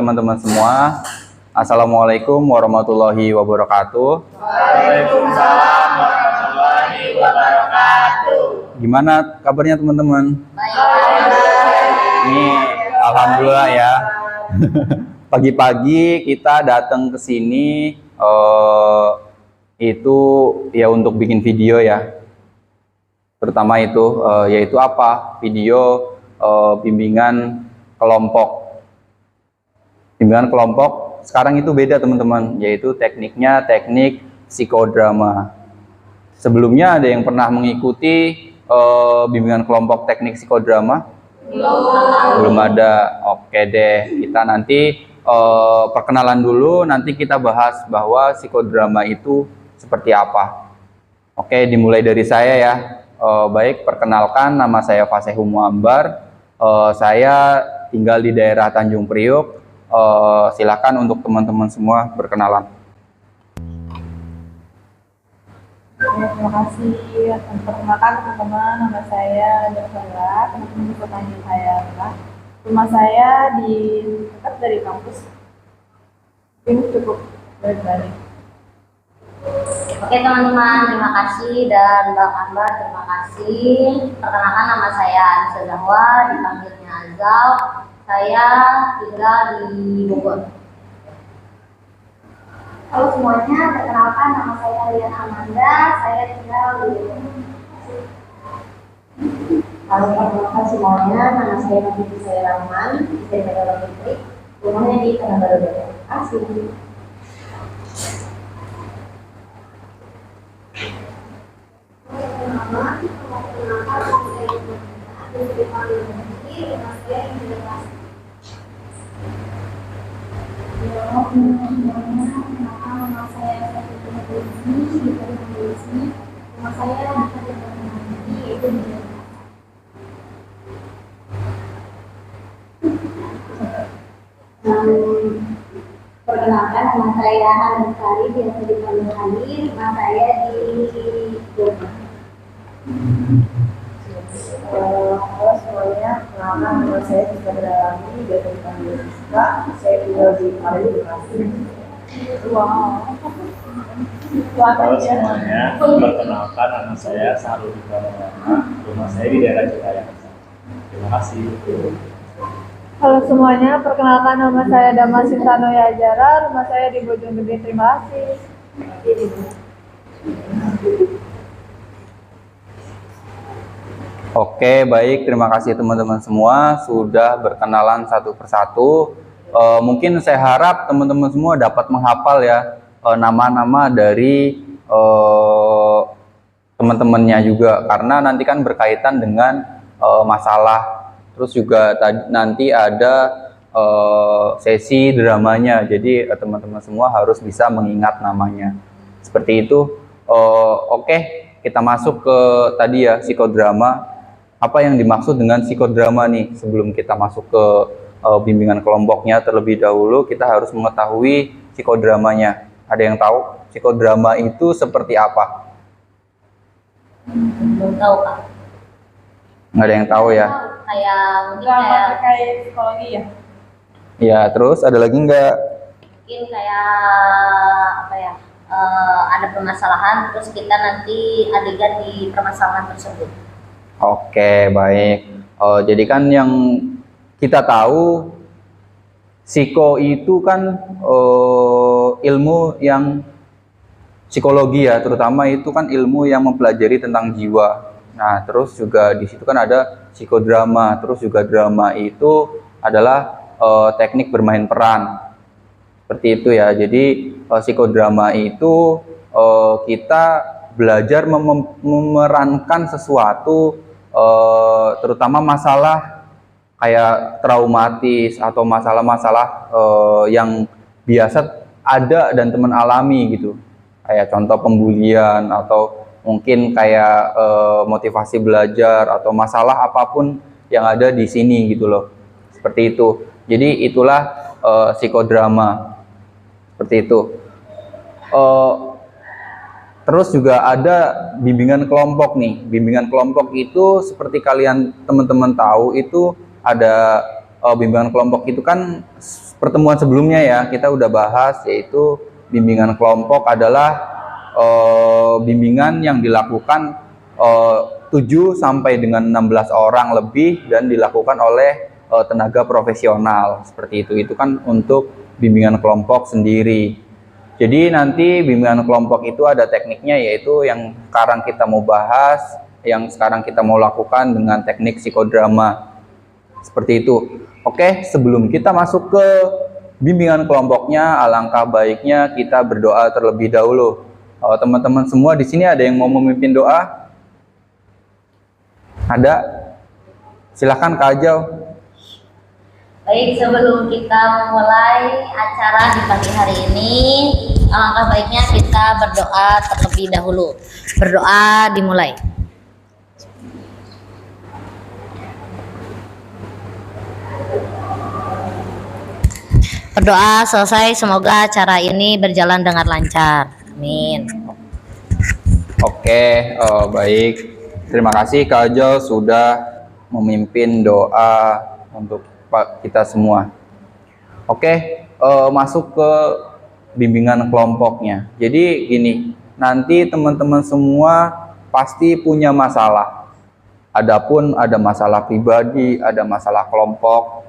teman-teman semua. Assalamualaikum warahmatullahi wabarakatuh. Waalaikumsalam warahmatullahi wabarakatuh. Gimana kabarnya teman-teman? Baik. Ini alhamdulillah ya. Pagi-pagi kita datang ke sini itu ya untuk bikin video ya. Terutama itu yaitu apa? Video bimbingan kelompok. Bimbingan kelompok sekarang itu beda teman-teman, yaitu tekniknya teknik psikodrama. Sebelumnya ada yang pernah mengikuti bimbingan kelompok teknik psikodrama? Belum ada. Oke deh, kita nanti perkenalan dulu, nanti kita bahas bahwa psikodrama itu seperti apa. Oke, dimulai dari saya ya. Baik, perkenalkan, nama saya Fasehu Muambar. Saya tinggal di daerah Tanjung Priok. Silakan untuk teman-teman semua berkenalan. Terima kasih. Perkenalkan teman-teman, nama saya Jafara. Teman-teman bisa panggil saya adalah. Rumah saya di dekat dari kampus. Ini cukup baik-baik. Oke teman-teman, terima kasih, dan Mbak Ambar terima kasih. Perkenalkan, nama saya Anissa Zahwa, dipanggilnya Azal. Saya tinggal di Bogor. Halo semuanya, perkenalkan nama saya Lian Amanda, saya tinggal di Halo, perkenalkan semuanya, nama saya Nabila Saya Rahman, istri Megawati Putri, rumahnya di Tanah Baru Depok. Asik. Perkenalkan, nama saya Hana Sari, biasa dipanggil Hani. Rumah saya di Bogor. Halo semuanya, perkenalkan nama saya Tika Beralami, biasa dipanggil Siska, saya tinggal di Palu, Bekasi. Halo semuanya, perkenalkan nama saya Sarul Ibrahima, rumah saya di daerah Cikayang. Terima kasih. Halo semuanya, perkenalkan nama saya Dama Sintano Yajara, rumah saya di Bojonggede. Terima kasih. Oke, baik. Terima kasih teman-teman semua sudah berkenalan satu persatu. Mungkin saya harap teman-teman semua dapat menghafal ya nama-nama dari teman-temannya juga, karena nanti kan berkaitan dengan masalah. Terus juga nanti ada sesi dramanya, jadi teman-teman semua harus bisa mengingat namanya. Seperti itu. Oke, kita masuk ke tadi ya, psikodrama. Apa yang dimaksud dengan psikodrama nih? Sebelum kita masuk ke bimbingan kelompoknya, terlebih dahulu kita harus mengetahui psikodramanya. Ada yang tahu psikodrama itu seperti apa? Belum tahu Kak. Nggak ada yang tahu ya? Kayak mungkin Drama kayak terkait psikologi ya? Ya, terus ada lagi nggak? mungkin kayak apa ya? Ada permasalahan, terus kita nanti adegan di permasalahan tersebut. Oke, baik. Jadi kan yang kita tahu, psiko itu kan ilmu yang psikologi ya, terutama itu kan ilmu yang mempelajari tentang jiwa. Nah, terus juga di situ kan ada psikodrama, terus juga drama itu adalah teknik bermain peran. Seperti itu ya. Jadi psikodrama itu kita belajar memerankan sesuatu, terutama masalah kayak traumatis atau masalah-masalah yang biasa ada dan teman alami gitu. Kayak contoh pembulian atau mungkin kayak motivasi belajar atau masalah apapun yang ada di sini gitu loh. Seperti itu. Jadi itulah psikodrama. Seperti itu. Terus juga ada bimbingan kelompok nih. Bimbingan kelompok itu seperti kalian teman-teman tahu, itu ada bimbingan kelompok itu kan pertemuan sebelumnya ya, kita udah bahas, yaitu bimbingan kelompok adalah bimbingan yang dilakukan 7 sampai dengan 16 orang lebih dan dilakukan oleh tenaga profesional seperti itu. Itu kan untuk bimbingan kelompok sendiri. Jadi nanti bimbingan kelompok itu ada tekniknya, yaitu yang sekarang kita mau bahas, yang sekarang kita mau lakukan dengan teknik psikodrama. Seperti itu. Oke, sebelum kita masuk ke bimbingan kelompoknya, alangkah baiknya kita berdoa terlebih dahulu. Teman-teman semua di sini ada yang mau memimpin doa? Ada? Silakan Kak Ajau. Baik, sebelum kita memulai acara di pagi hari ini, alangkah baiknya kita berdoa terlebih dahulu. Berdoa dimulai. Berdoa selesai, semoga acara ini berjalan dengan lancar. Amin. Oke, baik. Terima kasih Kak Ajau sudah memimpin doa untuk kita semua. Oke, masuk ke bimbingan kelompoknya. Jadi gini, nanti teman-teman semua pasti punya masalah. Adapun ada masalah pribadi, ada masalah kelompok,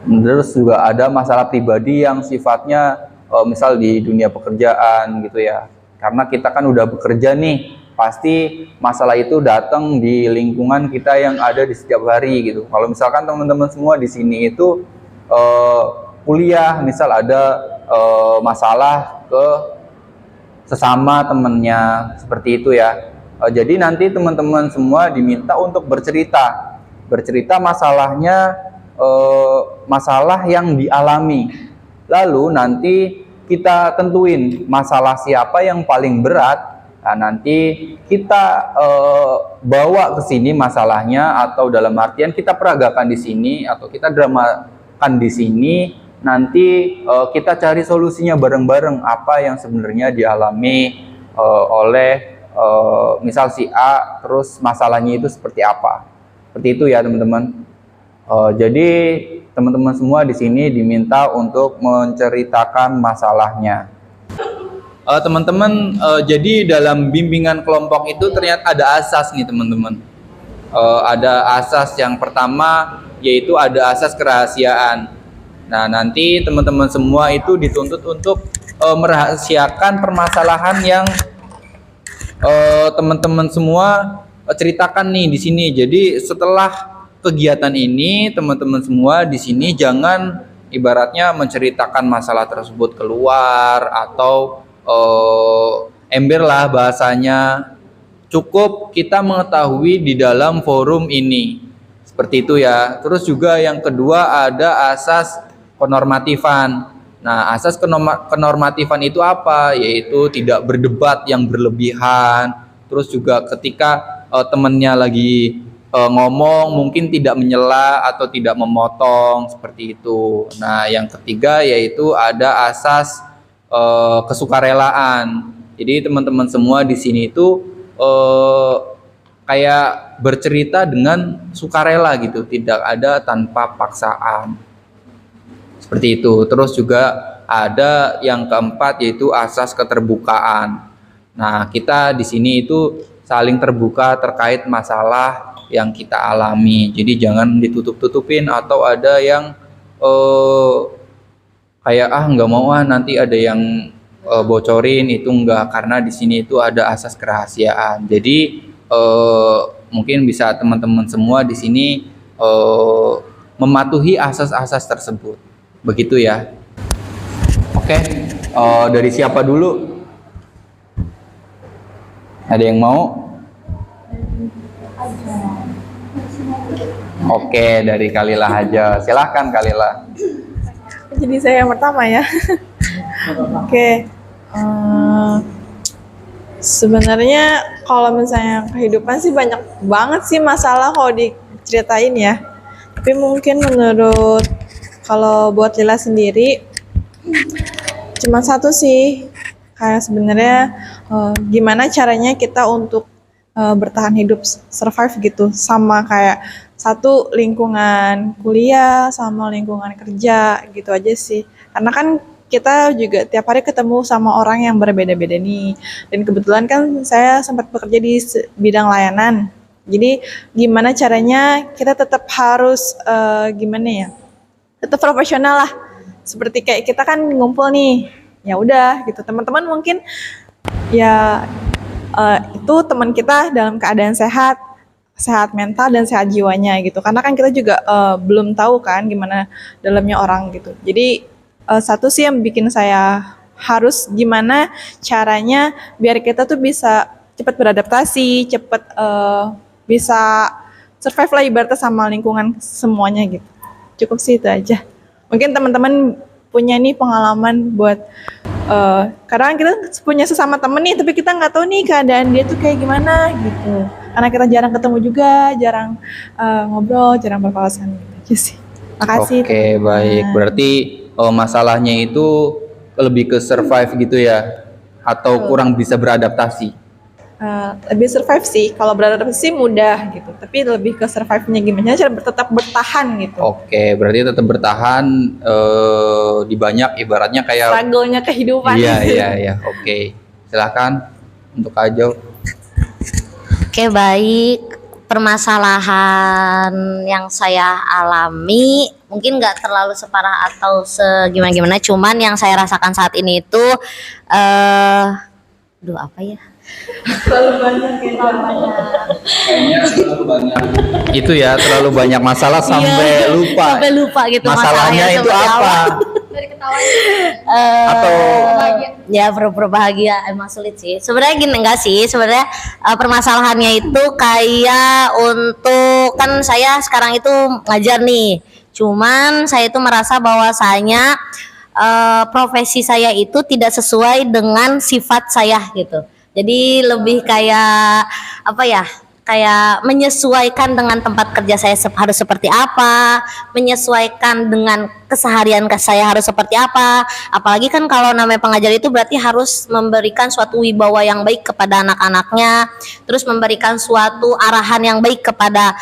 terus juga ada masalah pribadi yang sifatnya misal di dunia pekerjaan gitu ya. Karena kita kan udah bekerja nih, pasti masalah itu datang di lingkungan kita yang ada di setiap hari gitu. Kalau misalkan teman-teman semua di sini itu kuliah, misal ada masalah ke sesama temennya, seperti itu ya. Jadi nanti teman-teman semua diminta untuk bercerita masalahnya, masalah yang dialami. Lalu nanti kita tentuin masalah siapa yang paling berat. Nah, nanti kita bawa ke sini masalahnya, atau dalam artian kita peragakan di sini atau kita dramakan di sini. Nanti kita cari solusinya bareng-bareng, apa yang sebenarnya dialami oleh misal si A, terus masalahnya itu seperti apa. Seperti itu ya teman-teman. Jadi teman-teman semua di sini diminta untuk menceritakan masalahnya. Teman-teman, jadi dalam bimbingan kelompok itu ternyata ada asas nih teman-teman. Ada asas yang pertama, yaitu ada asas kerahasiaan. Nah, nanti teman-teman semua itu dituntut untuk merahasiakan permasalahan yang teman-teman semua ceritakan nih di sini. Jadi setelah kegiatan ini, teman-teman semua di sini jangan ibaratnya menceritakan masalah tersebut keluar atau ember lah bahasanya. Cukup kita mengetahui di dalam forum ini, seperti itu ya. Terus juga yang kedua ada asas kenormatifan. Nah, asas kenormatifan itu apa? Yaitu tidak berdebat yang berlebihan. Terus juga ketika temannya lagi ngomong mungkin tidak menyela atau tidak memotong, seperti itu. Nah, yang ketiga yaitu ada asas kesukarelaan. Jadi teman-teman semua di sini itu kayak bercerita dengan sukarela gitu, tidak ada tanpa paksaan. Seperti itu. Terus juga ada yang keempat yaitu asas keterbukaan. Nah, kita di sini itu saling terbuka terkait masalah yang kita alami. Jadi jangan ditutup-tutupin atau ada yang kayak nggak mau nanti ada yang bocorin, itu enggak, karena di sini itu ada asas kerahasiaan. Jadi mungkin bisa teman-teman semua di sini mematuhi asas-asas tersebut. Begitu ya. Oke, dari siapa dulu? Ada yang mau? Oke, dari Kalila aja. Silahkan Kalila. Jadi saya yang pertama ya. Oke. Sebenarnya kalau misalnya kehidupan sih banyak banget sih masalah kalau diceritain ya. Tapi mungkin menurut kalau buat Lila sendiri cuma satu sih. Kayak sebenarnya gimana caranya kita untuk bertahan hidup, survive gitu, sama kayak satu lingkungan kuliah sama lingkungan kerja gitu aja sih. Karena kan kita juga tiap hari ketemu sama orang yang berbeda-beda nih. Dan kebetulan kan saya sempat bekerja di bidang layanan. Jadi gimana caranya kita tetap harus gimana ya? Tetap profesional lah. Seperti kayak kita kan ngumpul nih. Ya udah gitu. Teman-teman mungkin ya itu teman kita dalam keadaan sehat, sehat mental dan sehat jiwanya gitu. Karena kan kita juga belum tahu kan gimana dalamnya orang gitu. Jadi satu sih yang bikin saya harus gimana caranya biar kita tuh bisa cepat beradaptasi, cepat bisa survive lah ibaratnya sama lingkungan semuanya gitu. Cukup sih itu aja. Mungkin teman-teman punya nih pengalaman buat kadang kita punya sesama temen nih, tapi kita nggak tahu nih keadaan dia tuh kayak gimana gitu. Karena kita jarang ketemu juga, jarang ngobrol, jarang berpapasan gitu aja sih. Makasih. Oke, baik. Berarti masalahnya itu lebih ke survive gitu ya, atau kurang bisa beradaptasi? Lebih survive sih. Kalau beradaptasi mudah gitu, tapi lebih ke survive-nya gimana cara tetap bertahan gitu. Oke, berarti tetap bertahan di banyak ibaratnya kayak Struggle-nya kehidupan. Iya. Oke, silakan untuk Kak Jo. Oke, baik. Permasalahan yang saya alami mungkin nggak terlalu separah atau segimana-gimana, cuman yang saya rasakan saat ini itu apa ya? Terlalu banyak ya. Kayaknya terlalu banyak. Itu ya, terlalu banyak masalah sampai lupa. Sampai lupa gitu Masalahnya itu seperti apa? Dari ketawanya. Atau ya pura-pura bahagia emang sulit sih. Sebenarnya gini enggak sih, sebenarnya permasalahannya itu kayak untuk kan saya sekarang itu ngajar nih. Cuman saya itu merasa bahwasanya profesi saya itu tidak sesuai dengan sifat saya gitu. Jadi lebih kayak apa ya? Kayak menyesuaikan dengan tempat kerja saya harus seperti apa, menyesuaikan dengan keseharian saya harus seperti apa. Apalagi kan kalau namanya pengajar itu berarti harus memberikan suatu wibawa yang baik kepada anak-anaknya, terus memberikan suatu arahan yang baik kepada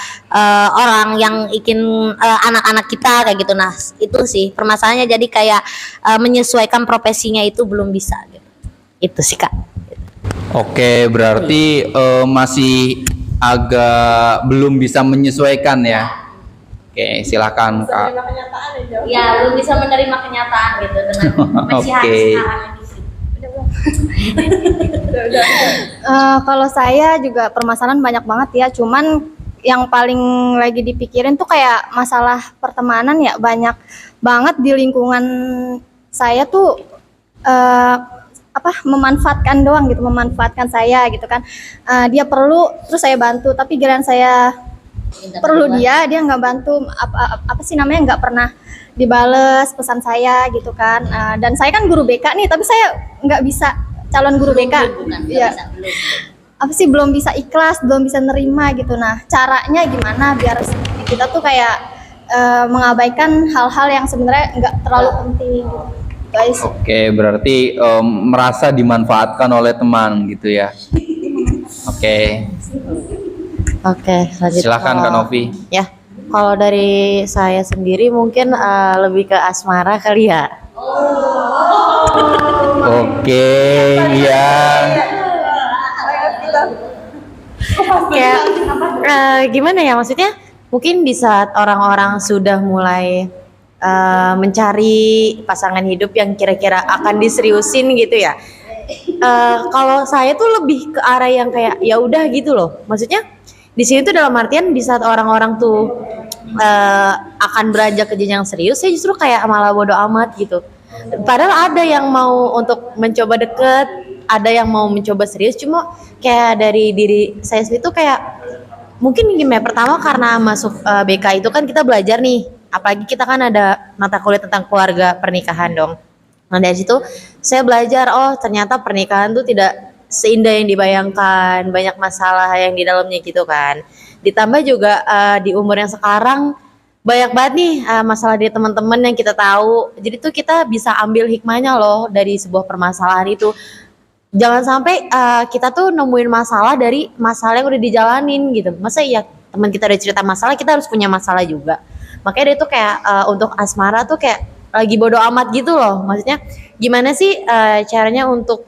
orang yang ingin anak-anak kita kayak gitu. Nah itu sih permasalahannya, jadi kayak menyesuaikan profesinya itu belum bisa gitu. Itu sih Kak. Oke, berarti masih agak belum bisa menyesuaikan ya. Oke, silakan Kak. Menerima kenyataan ya, Jo. Ya belum bisa menerima kenyataan gitu dengan masih Oke. harus sekarang ini sih. Kalau saya juga permasalahan banyak banget ya, cuman yang paling lagi dipikirin tuh kayak masalah pertemanan ya, banyak banget di lingkungan saya tuh memanfaatkan doang gitu, memanfaatkan saya gitu kan. Dia perlu terus saya bantu, tapi giliran saya perlu dia nggak bantu, apa sih namanya, nggak pernah dibales pesan saya gitu kan. Dan saya kan guru BK nih, tapi saya nggak bisa calon guru BK. Iya. Apa sih, belum bisa ikhlas, belum bisa nerima gitu. Nah caranya gimana biar kita tuh kayak mengabaikan hal-hal yang sebenarnya nggak terlalu penting gitu, guys. Oke, berarti merasa dimanfaatkan oleh teman gitu ya. Oke, Lanjut. silakan Kak Novi. Ya, kalau dari saya sendiri mungkin lebih ke asmara kali ya. Oke, ya. Kayak gimana ya, maksudnya mungkin di saat orang-orang sudah mulai mencari pasangan hidup yang kira-kira akan diseriusin gitu ya. Kalau saya tuh lebih ke arah yang kayak ya udah gitu loh. Maksudnya di sini tuh dalam artian di saat orang-orang tuh akan beranjak ke jenjang serius, saya justru kayak malah bodo amat gitu. Padahal ada yang mau untuk mencoba deket, ada yang mau mencoba serius, cuma kayak dari diri saya sendiri tuh kayak mungkin gimana, pertama karena masuk BK itu kan kita belajar nih, apalagi kita kan ada mata kuliah tentang keluarga pernikahan dong. Nah dari situ saya belajar, oh ternyata pernikahan tuh tidak seindah yang dibayangkan, banyak masalah yang di dalamnya gitu kan. Ditambah juga di umur yang sekarang banyak banget nih masalah dari teman-teman yang kita tahu. Jadi tuh kita bisa ambil hikmahnya loh dari sebuah permasalahan itu. jangan sampai kita tuh nemuin masalah dari masalah yang udah dijalanin gitu. Masa iya teman kita udah cerita masalah, kita harus punya masalah juga. Makanya dia tuh kayak untuk asmara tuh kayak lagi bodo amat gitu loh. Maksudnya gimana sih caranya untuk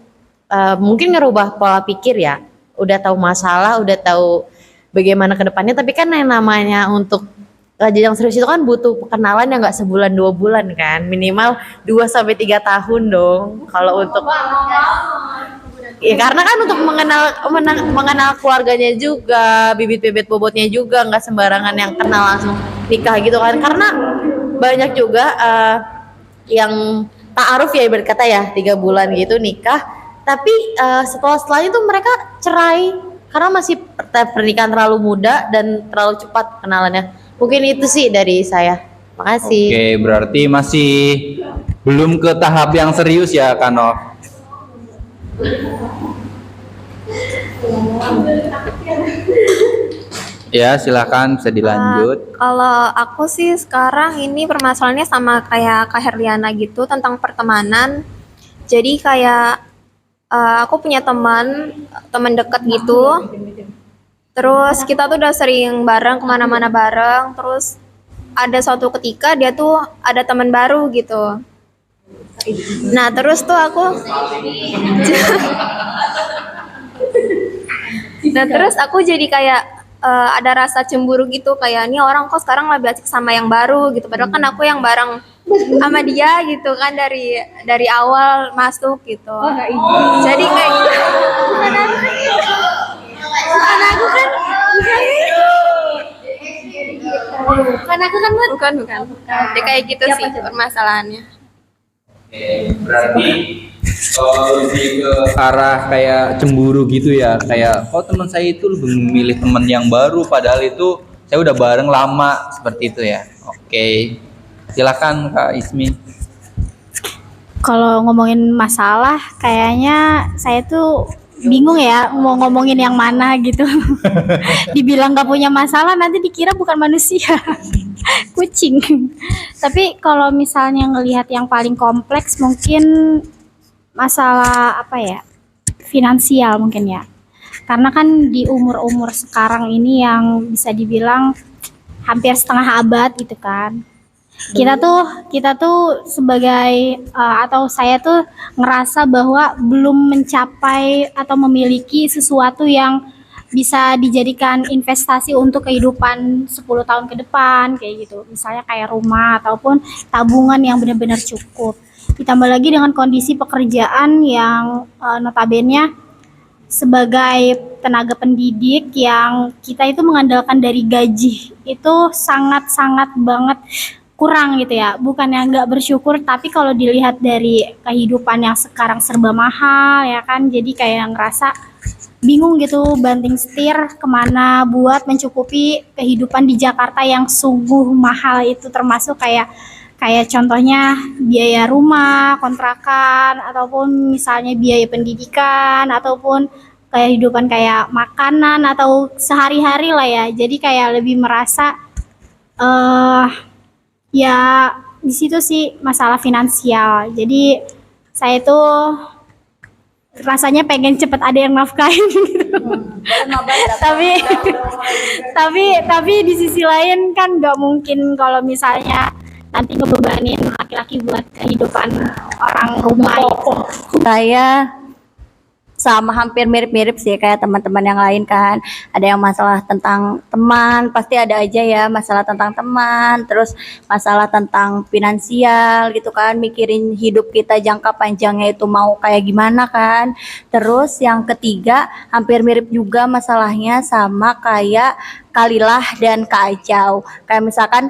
mungkin ngerubah pola pikir ya. Udah tahu masalah, udah tahu bagaimana ke depannya, tapi kan yang namanya untuk jenjang serius itu kan butuh kenalan yang nggak sebulan 2 bulan kan, minimal 2 sampai 3 tahun dong. Kalau untuk ya karena kan untuk mengenal keluarganya juga, bibit-bibit bobotnya juga, nggak sembarangan yang kenal langsung nikah gitu kan. Karena banyak juga yang ta'aruf ya ibarat kata ya 3 bulan gitu nikah, tapi setelah itu mereka cerai karena masih pernikahan terlalu muda dan terlalu cepat kenalannya. Mungkin itu sih dari saya. Makasih. Oke, berarti masih belum ke tahap yang serius ya, Kano? Ya, silakan bisa dilanjut. Kalau aku sih sekarang ini permasalahannya sama kayak Kak Herliana gitu tentang pertemanan. Jadi kayak aku punya teman dekat gitu. Terus kita tuh udah sering bareng kemana-mana bareng. Terus ada suatu ketika dia tuh ada teman baru gitu. Nah terus tuh aku Nah terus aku jadi kayak ada rasa cemburu gitu, kayak ini orang kok sekarang lebih asik sama yang baru gitu, padahal kan aku yang bareng sama dia gitu kan dari awal masuk gitu. Jadi kayak bukan aku kan bukan jadi kayak gitu sih permasalahannya. Berarti lebih ke arah kayak cemburu gitu ya, kayak teman saya itu lebih memilih teman yang baru padahal itu saya udah bareng lama, seperti itu ya. Oke, silakan Kak Ismi. Kalau ngomongin masalah, kayaknya saya tuh bingung ya mau ngomongin yang mana gitu. Dibilang gak punya masalah, nanti dikira bukan manusia. Kucing. Tapi kalau misalnya ngelihat yang paling kompleks, mungkin masalah apa ya, finansial mungkin ya. Karena kan di umur-umur sekarang ini yang bisa dibilang hampir setengah abad gitu kan. Kita tuh sebagai atau saya tuh ngerasa bahwa belum mencapai atau memiliki sesuatu yang bisa dijadikan investasi untuk kehidupan 10 tahun ke depan kayak gitu. Misalnya kayak rumah ataupun tabungan yang benar-benar cukup. Ditambah lagi dengan kondisi pekerjaan yang notabene sebagai tenaga pendidik yang kita itu mengandalkan dari gaji itu sangat-sangat banget kurang gitu ya. Bukan yang nggak bersyukur, tapi kalau dilihat dari kehidupan yang sekarang serba mahal ya kan, jadi kayak ngerasa bingung gitu banting setir kemana buat mencukupi kehidupan di Jakarta yang sungguh mahal itu, termasuk kayak contohnya biaya rumah, kontrakan, ataupun misalnya biaya pendidikan, ataupun kehidupan kayak makanan atau sehari-hari lah ya. Jadi kayak lebih merasa ya di situ sih masalah finansial. Jadi saya tuh rasanya pengen cepet ada yang nafkahin gitu. tapi di sisi lain kan nggak mungkin kalau misalnya nanti ngebebanin laki-laki buat kehidupan orang rumah itu. Saya sama hampir mirip-mirip sih kayak teman-teman yang lain kan. Ada yang masalah tentang teman, pasti ada aja ya masalah tentang teman, terus masalah tentang finansial gitu kan, mikirin hidup kita jangka panjangnya itu mau kayak gimana kan. Terus yang ketiga hampir mirip juga masalahnya sama kayak Kalilah dan Kak Ajau. Kayak misalkan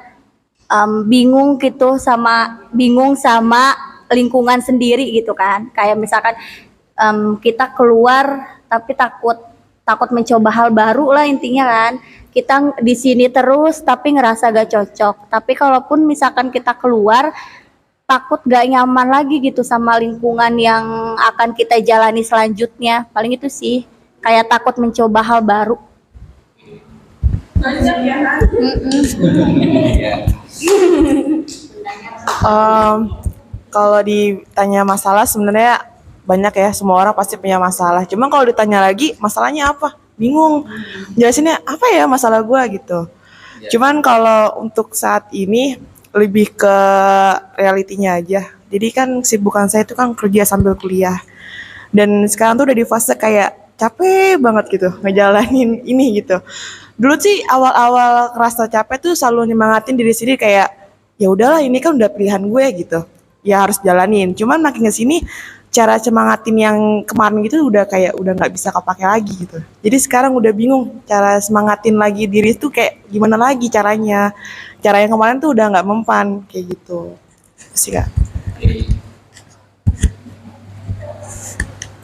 bingung sama lingkungan sendiri gitu kan. Kayak misalkan kita keluar tapi takut mencoba hal baru lah intinya kan. Kita di sini terus tapi ngerasa gak cocok. Tapi kalaupun misalkan kita keluar takut gak nyaman lagi gitu sama lingkungan yang akan kita jalani selanjutnya. Paling itu sih, kayak takut mencoba hal baru. Kalau ditanya masalah sebenarnya banyak ya, semua orang pasti punya masalah. Cuma kalau ditanya lagi, masalahnya apa? Bingung. Jelasinnya apa ya masalah gue gitu. Cuman kalau untuk saat ini lebih ke realitinya aja. Jadi kan kesibukan saya itu kan kerja sambil kuliah. Dan sekarang tuh udah di fase kayak capek banget gitu ngejalanin ini gitu. Dulu sih awal-awal kerasa capek tuh selalu nyemangatin diri sendiri kayak ya udahlah ini kan udah pilihan gue gitu. Ya harus jalanin. Cuman makin kesini cara semangatin yang kemarin gitu udah kayak udah nggak bisa kepake lagi gitu. Jadi sekarang udah bingung cara semangatin lagi diri tuh kayak gimana lagi caranya. Cara yang kemarin tuh udah nggak mempan kayak gitu. Sih Kak.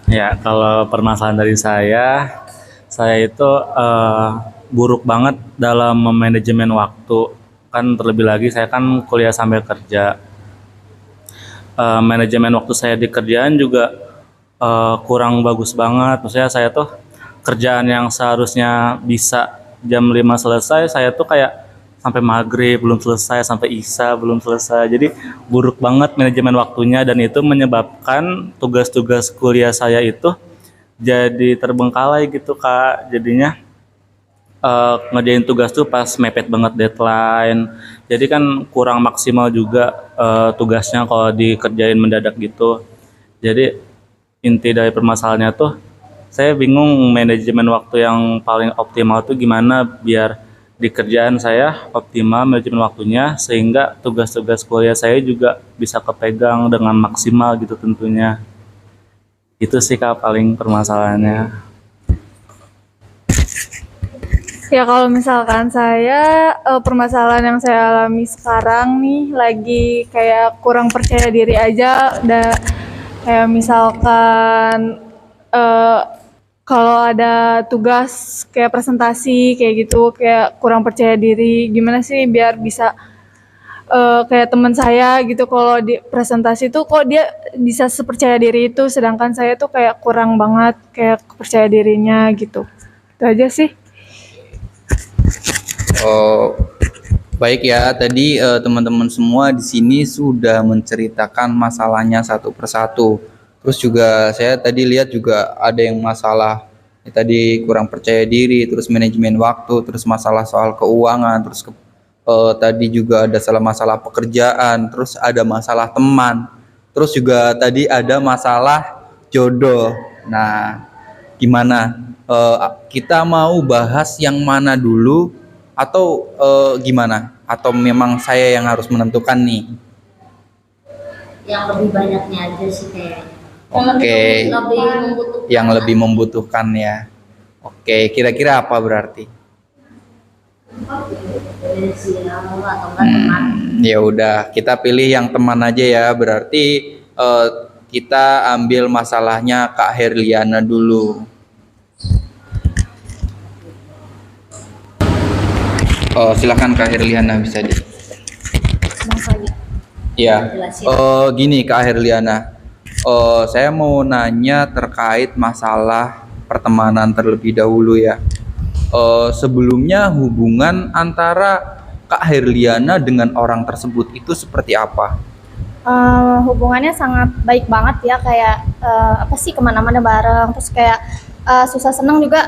Ya, kalau permasalahan dari saya itu buruk banget dalam memanajemen waktu. Kan terlebih lagi saya kan kuliah sambil kerja. Manajemen waktu saya di kerjaan juga kurang bagus banget. Maksudnya saya tuh kerjaan yang seharusnya bisa jam 5 selesai, saya tuh kayak sampai maghrib belum selesai, sampai isya belum selesai. Jadi buruk banget manajemen waktunya dan itu menyebabkan tugas-tugas kuliah saya itu jadi terbengkalai gitu Kak. Jadinya ngerjain tugas tuh pas mepet banget deadline. Jadi kan kurang maksimal juga tugasnya kalau dikerjain mendadak gitu. Jadi inti dari permasalahannya tuh saya bingung manajemen waktu yang paling optimal tuh gimana biar di kerjaan saya optimal manajemen waktunya sehingga tugas-tugas kuliah saya juga bisa kepegang dengan maksimal gitu tentunya. Itu sih Kak paling permasalahannya. Ya kalau misalkan saya permasalahan yang saya alami sekarang nih lagi kayak kurang percaya diri aja, udah kayak misalkan kalau ada tugas kayak presentasi kayak gitu kayak kurang percaya diri, gimana sih biar bisa kayak teman saya gitu kalau di presentasi tuh kok dia bisa sepercaya diri itu sedangkan saya tuh kayak kurang banget kayak percaya dirinya gitu. Itu aja sih. Oh, baik ya. Tadi teman-teman semua di sini sudah menceritakan masalahnya satu persatu. Terus juga saya tadi lihat juga ada yang masalah tadi kurang percaya diri, terus manajemen waktu, terus masalah soal keuangan, terus tadi juga ada masalah pekerjaan, terus ada masalah teman, terus juga tadi ada masalah jodoh. Nah, gimana? Kita mau bahas yang mana dulu? Atau gimana? Atau memang saya yang harus menentukan nih? Yang lebih banyaknya aja sih kayaknya. Oke. Lebih membutuhkan. Yang lebih membutuhkan ya. Oke, kira-kira apa berarti? Finansial atau enggak teman. Ya udah, kita pilih yang teman aja ya. Berarti kita ambil masalahnya Kak Herliana dulu. Silakan Kak Herliana bisa di. Ya, gini Kak Herliana, saya mau nanya terkait masalah pertemanan terlebih dahulu ya. Sebelumnya hubungan antara Kak Herliana dengan orang tersebut itu seperti apa? Hubungannya sangat baik banget ya, kayak apa sih kemana-mana bareng, terus kayak susah senang juga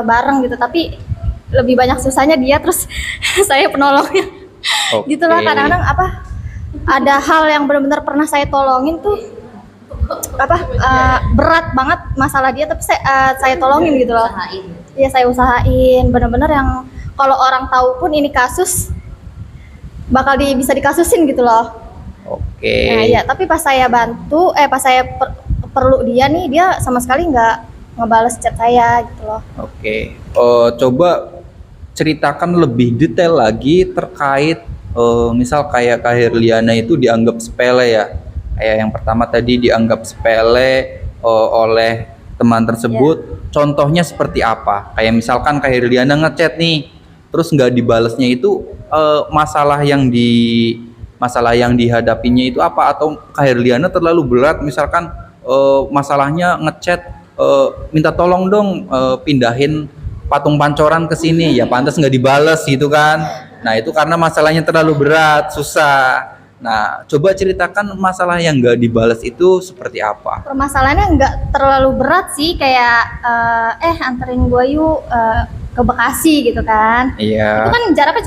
bareng gitu, tapi lebih banyak susahnya dia, terus saya penolongnya. Okay. Gitulah, kadang-kadang apa ada hal yang benar-benar pernah saya tolongin tuh berat banget masalah dia, tapi saya tolongin gitu loh. Iya, saya usahain benar-benar yang kalau orang tahu pun ini kasus bakal bisa dikasusin gitu loh. Oke. Nah, ya, tapi pas saya bantu, pas saya perlu dia nih, dia sama sekali nggak ngebales chat saya gitu loh. Oke. Coba ceritakan lebih detail lagi terkait misal kayak Kak Herliana itu dianggap sepele ya. Kayak yang pertama tadi dianggap sepele oleh teman tersebut. Yeah. Contohnya seperti apa? Kayak misalkan Kak Herliana ngechat nih, terus nggak dibalesnya itu masalah yang dihadapinya itu apa? Atau Kak Herliana terlalu berat misalkan masalahnya ngechat minta tolong dong pindahin patung pancoran ke sini, ya pantas nggak dibales gitu kan. Nah itu karena masalahnya terlalu berat, susah. Nah, coba ceritakan masalah yang nggak dibalas itu seperti apa. Permasalahannya nggak terlalu berat sih, kayak anterin gue yuk ke Bekasi gitu kan. Iya. Itu kan jaraknya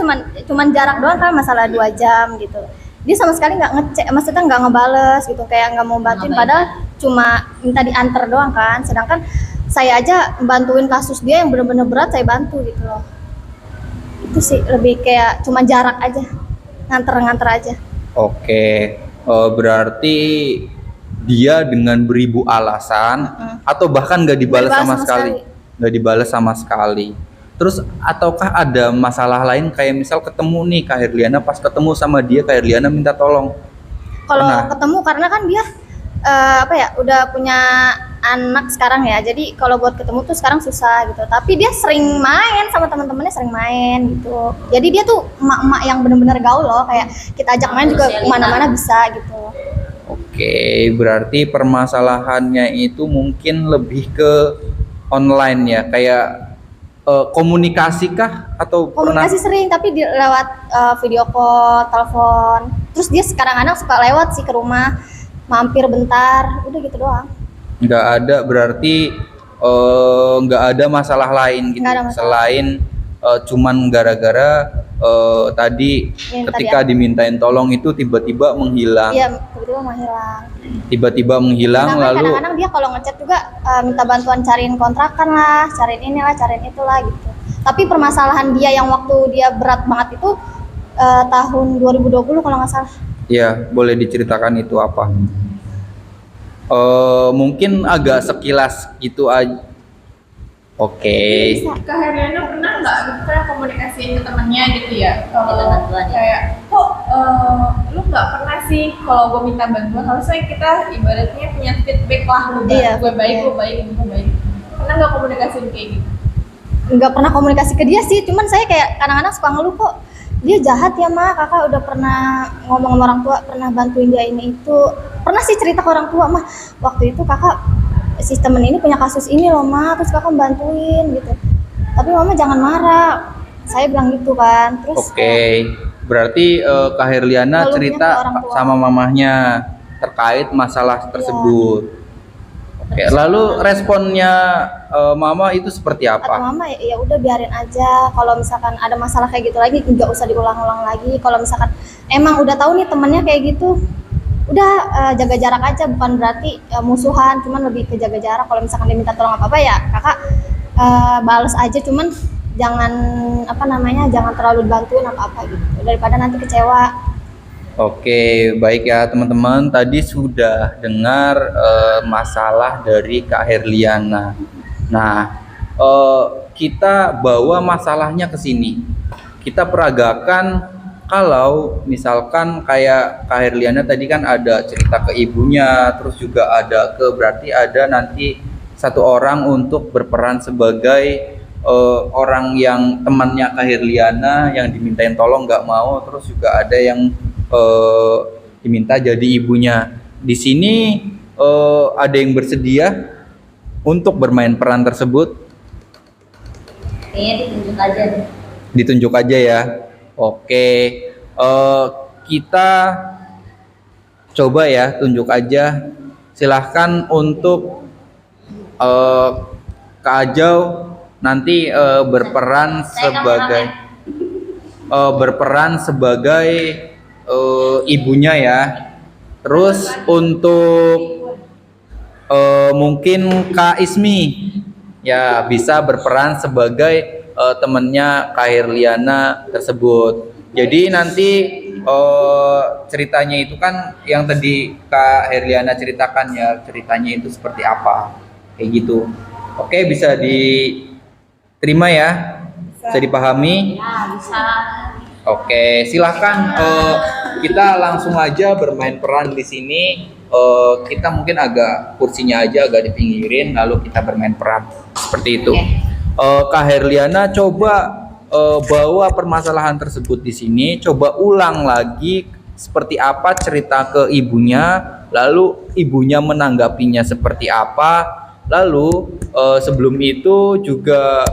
cuman jarak doang kan, masalah 2 jam gitu. Dia sama sekali nggak ngecek, maksudnya nggak ngebales gitu, kayak nggak mau bantuin, padahal cuma minta diantar doang kan. Sedangkan saya aja bantuin kasus dia yang bener-bener berat, saya bantu gitu loh. Itu sih lebih kayak cuma jarak aja, nganter aja. Oke, berarti dia dengan beribu alasan atau bahkan nggak dibalas Nggak sama dibalas sama sekali, nggak dibalas sama sekali. Terus ataukah ada masalah lain kayak misal ketemu nih Kak Herliana, pas ketemu sama dia Kak Herliana minta tolong? Kalau Pernah? ketemu, karena kan dia udah punya anak sekarang ya, jadi kalau buat ketemu tuh sekarang susah gitu. Tapi dia sering main sama teman-temannya, sering main gitu. Jadi dia tuh emak-emak yang bener-bener gaul loh, kayak kita ajak main juga kemana-mana bisa gitu. Oke, berarti permasalahannya itu mungkin lebih ke online ya, kayak komunikasi kah atau Komunikasi sering, tapi lewat video call, telepon. Terus dia sekarang anak suka lewat sih ke rumah, mampir bentar, udah gitu doang. nggak ada, berarti nggak ada masalah lain gitu, Nggak ada masalah. selain cuman gara-gara tadi Yang ketika tadi dimintain tolong itu tiba-tiba menghilang. Iya, tiba-tiba menghilang. Tiba-tiba menghilang, Sedangkan lalu kadang-kadang dia kalau ngechat juga minta bantuan cariin kontrakan lah, cariin inilah, cariin itulah gitu. Tapi permasalahan dia yang waktu dia berat banget itu tahun 2020 kalau nggak salah. ya boleh diceritakan itu apa? Mungkin agak sekilas gitu aja. Oke. Kak Herliana pernah nggak gitu kayak komunikasiin ke temennya gitu ya? Minta bantuan ya? Kayak kok lu nggak pernah sih kalau gue minta bantuan, harusnya kita ibaratnya punya feedback lah, lu Iya, gue baik, iya. gue baik, gue baik. Pernah nggak komunikasiin kayak gitu? Nggak pernah komunikasi ke dia sih, cuman saya kayak kadang-kadang suka ngeluh, kok dia jahat ya Ma, kakak udah pernah ngomong sama orang tua, pernah bantuin dia ini itu, pernah sih cerita ke orang tua, mah waktu itu kakak si temen ini punya kasus ini loh Ma, terus kakak bantuin gitu, tapi mama jangan marah, saya bilang gitu kan. Terus Oke, berarti Kak Herliana Ngeluhnya cerita ke orang tua. sama mamahnya terkait masalah tersebut. Oke, lalu responnya mama itu seperti kata apa? mama ya udah biarin aja, kalau misalkan ada masalah kayak gitu lagi nggak usah diulang-ulang lagi. Kalau misalkan emang udah tahu nih temennya kayak gitu, udah jaga jarak aja, bukan berarti musuhan, cuman lebih ke jaga jarak. Kalau misalkan dia minta tolong apa-apa ya kakak bales aja, cuman jangan jangan terlalu bantuin apa-apa gitu, daripada nanti kecewa. Oke, baik ya teman-teman. Tadi sudah dengar masalah dari Kak Herliana. Nah, kita bawa masalahnya ke sini. Kita peragakan kalau misalkan kayak Kak Herliana tadi kan ada cerita ke ibunya, terus juga ada berarti ada nanti satu orang untuk berperan sebagai orang yang temannya Kak Herliana yang dimintain tolong nggak mau, terus juga ada yang diminta jadi ibunya. Di sini ada yang bersedia untuk bermain peran tersebut? Kayaknya ditunjuk aja deh. Ditunjuk aja ya. Oke, kita coba ya, tunjuk aja. Silahkan untuk Kak Ajau nanti berperan sebagai ibunya ya. Terus untuk mungkin Kak Ismi ya bisa berperan sebagai temannya Kak Herliana tersebut. Jadi nanti ceritanya itu kan yang tadi Kak Herliana ceritakan ya, ceritanya itu seperti apa kayak gitu. Oke, bisa diterima ya, bisa dipahami. Oke, silahkan kita langsung aja bermain peran di sini. Kita mungkin agak kursinya aja agak dipinggirin, lalu kita bermain peran seperti itu. Kak Herliana coba bawa permasalahan tersebut di sini, coba ulang lagi seperti apa cerita ke ibunya, lalu ibunya menanggapinya seperti apa, lalu sebelum itu juga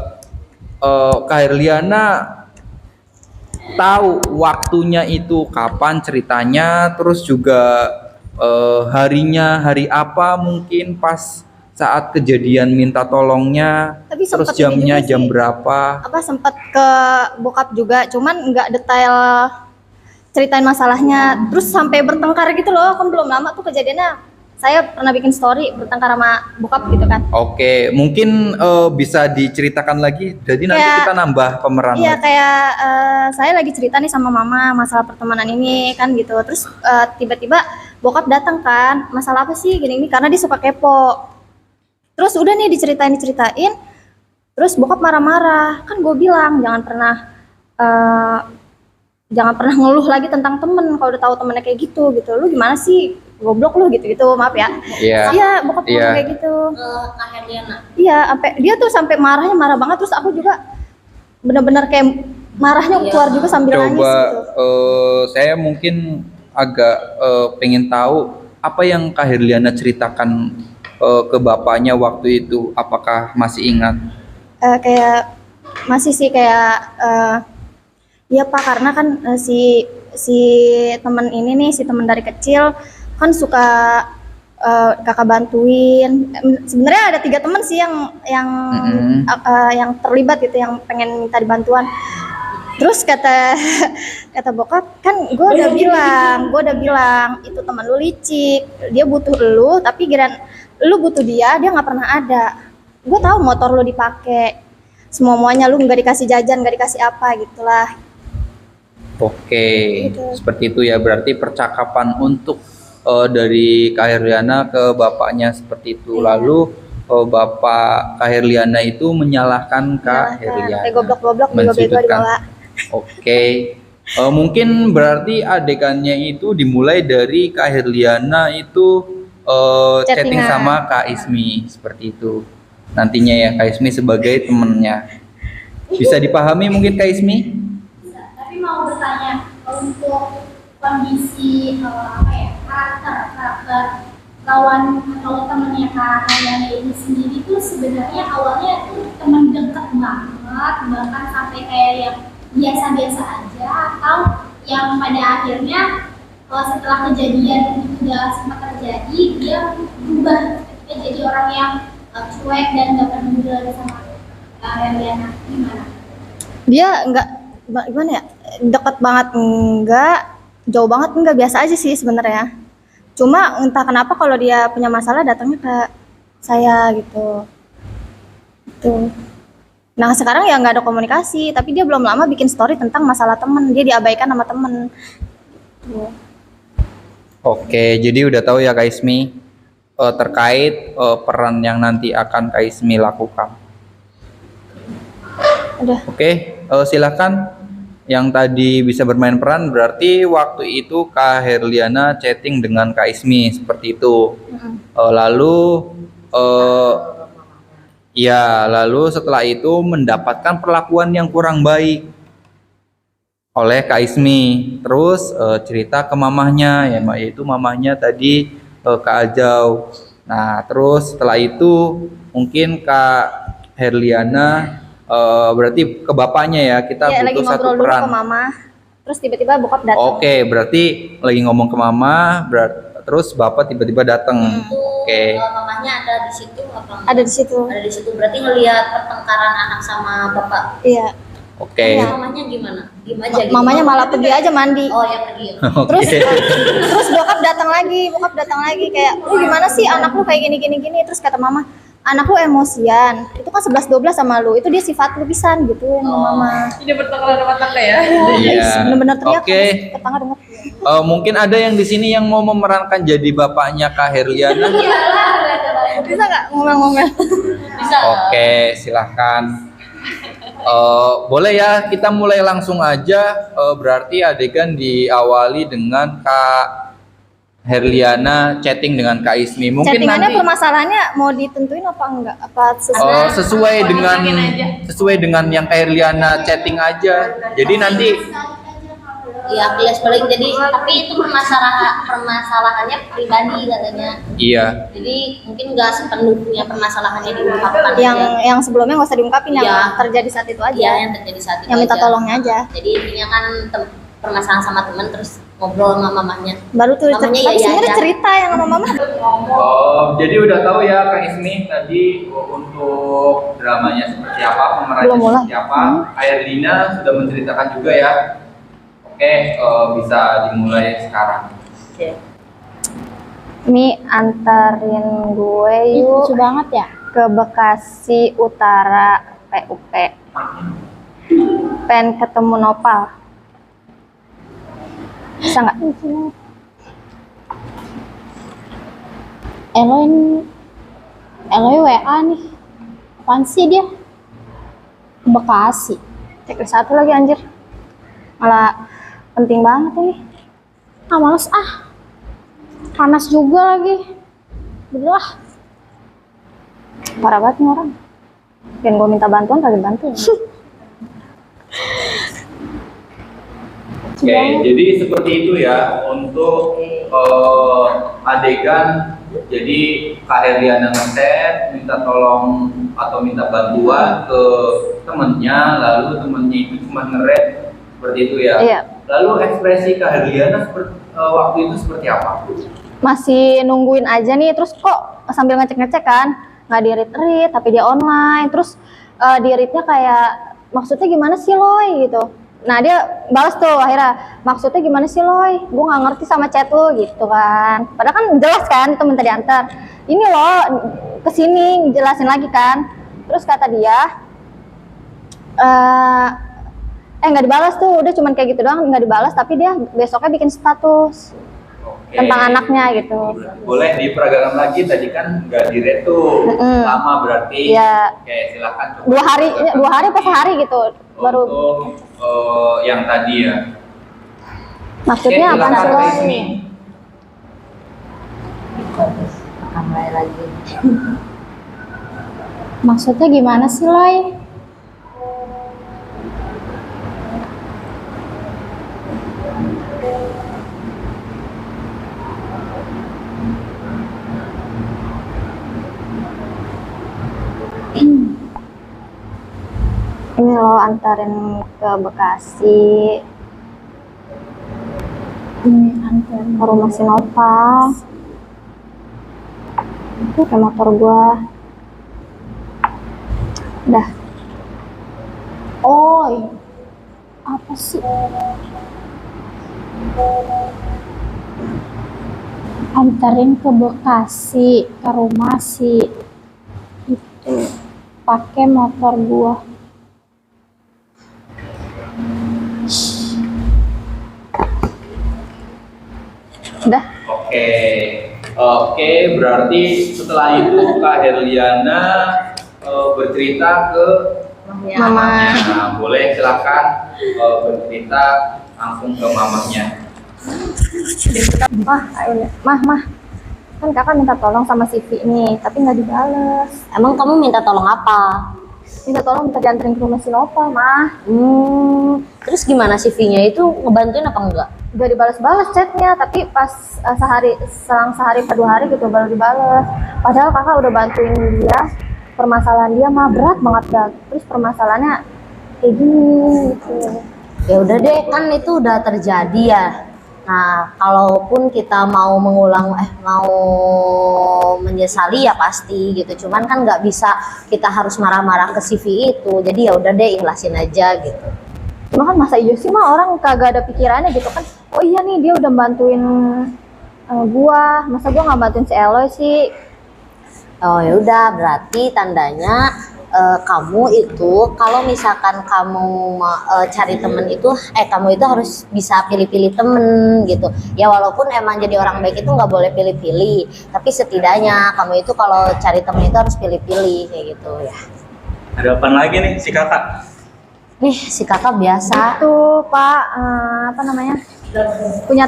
Kak Herliana tahu waktunya itu kapan ceritanya, terus juga harinya hari apa mungkin pas saat kejadian minta tolongnya, Tapi terus sempet ini jamnya juga jam sih. berapa. Apa sempat ke bokap juga, cuman nggak detail ceritain masalahnya. Terus sampai bertengkar gitu loh, kan belum lama tuh kejadiannya. Saya pernah bikin story bertengkar sama bokap gitu kan. Oke, mungkin bisa diceritakan lagi. Jadi nanti Kayak- kita nambah pemeran Iya lagi. kayak saya lagi cerita nih sama mama masalah pertemanan ini kan gitu. Terus tiba-tiba bokap datang kan, masalah apa sih gini karena dia suka kepo. Terus udah nih diceritain. Terus bokap marah-marah. Kan gue bilang jangan pernah ngeluh lagi tentang temen kalau udah tahu temennya kayak gitu. Lu gimana sih? Goblok lu gitu, maaf ya. Iya. Iya, bokap ngomong Iya. kayak gitu. Kak Herliana. Iya, sampai dia tuh sampai marah banget. Terus aku juga bener-bener kayak marahnya keluar juga sambil nangis Coba gitu. saya mungkin agak pengen tahu apa yang Kak Herliana ceritakan ke bapaknya waktu itu. Apakah masih ingat? Kayak masih sih kayak iya Pak, karena kan si temen ini nih, si temen dari kecil kan suka kakak bantuin. Sebenarnya ada 3 teman sih yang terlibat gitu, yang pengen minta dibantuan. Terus kata bokap, kan gue udah bilang itu teman lu licik, dia butuh lu, tapi giliran lu butuh dia nggak pernah ada. Gue tahu motor lu dipakai, semuanya lu nggak dikasih jajan, nggak dikasih apa gitulah. Oke, Gitu. seperti itu ya. Berarti percakapan untuk dari Kak Herliana ke bapaknya seperti itu. Lalu bapak Kak Herliana itu menyalahkan Kak Herliana, Kayak goblok-goblok, bego-bego mensudutkan. dibawa. Oke, mungkin berarti adegannya itu dimulai dari Kak Herliana itu chatting Chattingan. sama Kak Ismi seperti itu. Nantinya ya Kak Ismi sebagai temennya. Bisa dipahami mungkin Kak Ismi? Tapi mau bertanya untuk kondisi karakter kawan atau temannya Kak Hayana ini sendiri tuh sebenarnya awalnya tuh teman dekat banget, bahkan sampai kayak yang biasa-biasa aja, atau yang pada akhirnya setelah kejadian itu udah sempat terjadi dia berubah ketika jadi orang yang cuek dan gak peduli lagi sama Kak Hayana. Gimana? Dia nggak gimana ya, deket banget enggak, jauh banget enggak, biasa aja sih sebenarnya. Cuma entah kenapa kalau dia punya masalah datangnya ke saya gitu. Nah sekarang ya nggak ada komunikasi, tapi dia belum lama bikin story tentang masalah temen, dia diabaikan sama temen. Tuh. Oke, jadi udah tahu ya Kak Ismi terkait peran yang nanti akan Kak Ismi lakukan. Udah. Oke, silakan. Yang tadi bisa bermain peran berarti waktu itu Kak Herliana chatting dengan Kak Ismi seperti itu. Lalu setelah itu mendapatkan perlakuan yang kurang baik oleh Kak Ismi. Terus cerita ke mamahnya, yaitu mamahnya tadi Kak Ajau. Nah, terus setelah itu mungkin Kak Herliana berarti ke bapaknya ya, kita Iya, lagi butuh satu ngobrol dulu peran. ke mama, terus tiba-tiba bokap datang. Oke, berarti lagi ngomong ke mama, terus bapak tiba-tiba datang. Oke. Mamanya ada di situ apa? enggak? Ada di situ. Ada di situ. Berarti ngelihat pertengkaran anak sama bapak. Iya. Oke. Mamanya gimana? Diem aja gitu. Mamanya malah pergi aja mandi. Oh ya pergi. Terus bokap datang lagi kayak, lu gimana sih anak lu kayak gini. Terus kata mama, anak lu emosian, itu kan 11-12 sama lu, itu dia sifat lu pisan gitu ya mama. Ini bertengkar sama tangga ya. Iya. Bener-bener teriak. Oke. Tetangga denger. Mungkin ada yang di sini yang mau memerankan jadi bapaknya Kak Herliana. Bisa nggak ngomel-ngomel? Oke, silahkan. Boleh ya, kita mulai langsung aja. Berarti adegan diawali dengan Kak Herliana chatting dengan Kak Ismi. Mungkin Chattingannya nanti permasalahannya mau ditentuin apa enggak? Apa sesuai dengan yang Kak Herliana chatting aja. Jadi nanti ya kelas paling jadi tapi itu permasalahannya pribadi katanya. Iya. Jadi mungkin nggak sepenuhnya permasalahannya diungkapkan Yang sebelumnya nggak usah diungkapin, Iya. yang terjadi saat itu aja. Iya, yang terjadi saat itu Yang minta aja. tolongnya aja. Jadi intinya kan permasalahan sama teman terus ngobrol sama mamanya. Baru tuh Mamanya tapi iya sebenarnya aja. cerita yang sama mama. Jadi udah tahu ya Kak Ismi tadi untuk dramanya seperti apa, pemerannya Belum mulai. seperti apa. Airlina sudah menceritakan juga ya. Oke, bisa dimulai sekarang. Oke. Ini antarin gue yuk. Lucu banget ya. Ke Bekasi Utara PUP. Pengen ketemu Nopal. Bisa nggak? Eloy WA nih. Apaan sih dia? Bekasi. Cek satu lagi anjir. Malah penting banget ini. Ah males ah. Panas juga lagi. Udah lah. Parah banget nih orang. Pengen gue minta bantuan kagak bantu. Oke, jadi seperti itu ya untuk adegan. Jadi Kak Herliana nge-chat minta tolong atau minta bantuan ke temennya, lalu temennya itu cuma nge-rap seperti itu ya. Iya. Lalu ekspresi Kak Herliana waktu itu seperti apa? Masih nungguin aja nih, terus kok sambil ngecek-ngecek kan, nggak di-read, tapi dia online, terus di-readnya kayak maksudnya gimana sih Loy gitu. Nah dia balas tuh akhirnya, maksudnya gimana sih Loy, gue nggak ngerti sama chat lu gitu kan. Padahal kan jelas kan itu minta diantar, ini loh kesini jelasin lagi kan. Terus kata dia nggak dibalas tuh, udah cuman kayak gitu doang, nggak dibalas, tapi dia besoknya bikin status tentang anaknya gitu. Boleh diperagakan lagi, tadi kan nggak di-read tuh lama berarti. Iya. Oke, silakan coba. 2 hari apa sehari gitu baru. Untuk yang tadi ya. Maksudnya Oke, apa silakan, sih Kak Loy? Ismi. Mulai lagi. Maksudnya gimana sih Loy? Ini lo antarin ke Bekasi, Anterin ke rumah si Nopal, ke motor gua. Udah. Oi, apa sih? Anterin ke Bekasi, ke rumah si itu, pakai motor gua. Udah. Oke, berarti setelah itu Kak Herliana bercerita ke Mama. Nah, boleh silakan bercerita langsung ke mamanya. Mah, kan kakak minta tolong sama Sivi nih, tapi nggak dibales. Emang kamu minta tolong apa? Minta tolong minta dianterin ke rumah si Nopal, mah. Terus gimana CV-nya itu ngebantuin apa enggak? Gak dibalas-balas chatnya, tapi pas selang sehari per 2 hari gitu baru dibales. Padahal kakak udah bantuin dia, permasalahan dia mah berat banget dah. Terus permasalahannya kayak gini gitu. Ya udah deh, kan itu udah terjadi ya. Nah, kalaupun kita mau mau menyesali ya pasti gitu. Cuman kan nggak bisa kita harus marah-marah ke CV itu. Jadi ya udah deh, ikhlasin aja gitu. Cuma kan masa iya sih mah orang kagak ada pikirannya gitu kan. Oh iya nih dia udah bantuin gua, masa gua nggak bantuin si Eloy sih? Oh ya udah, berarti tandanya kamu itu kalau misalkan kamu cari temen itu kamu itu harus bisa pilih-pilih temen gitu ya. Walaupun emang jadi orang baik itu nggak boleh pilih-pilih, tapi setidaknya kamu itu kalau cari temen itu harus pilih-pilih kayak gitu ya. Ada apa lagi nih si kakak? Nih si kakak biasa Tuh Pak, apa namanya, punya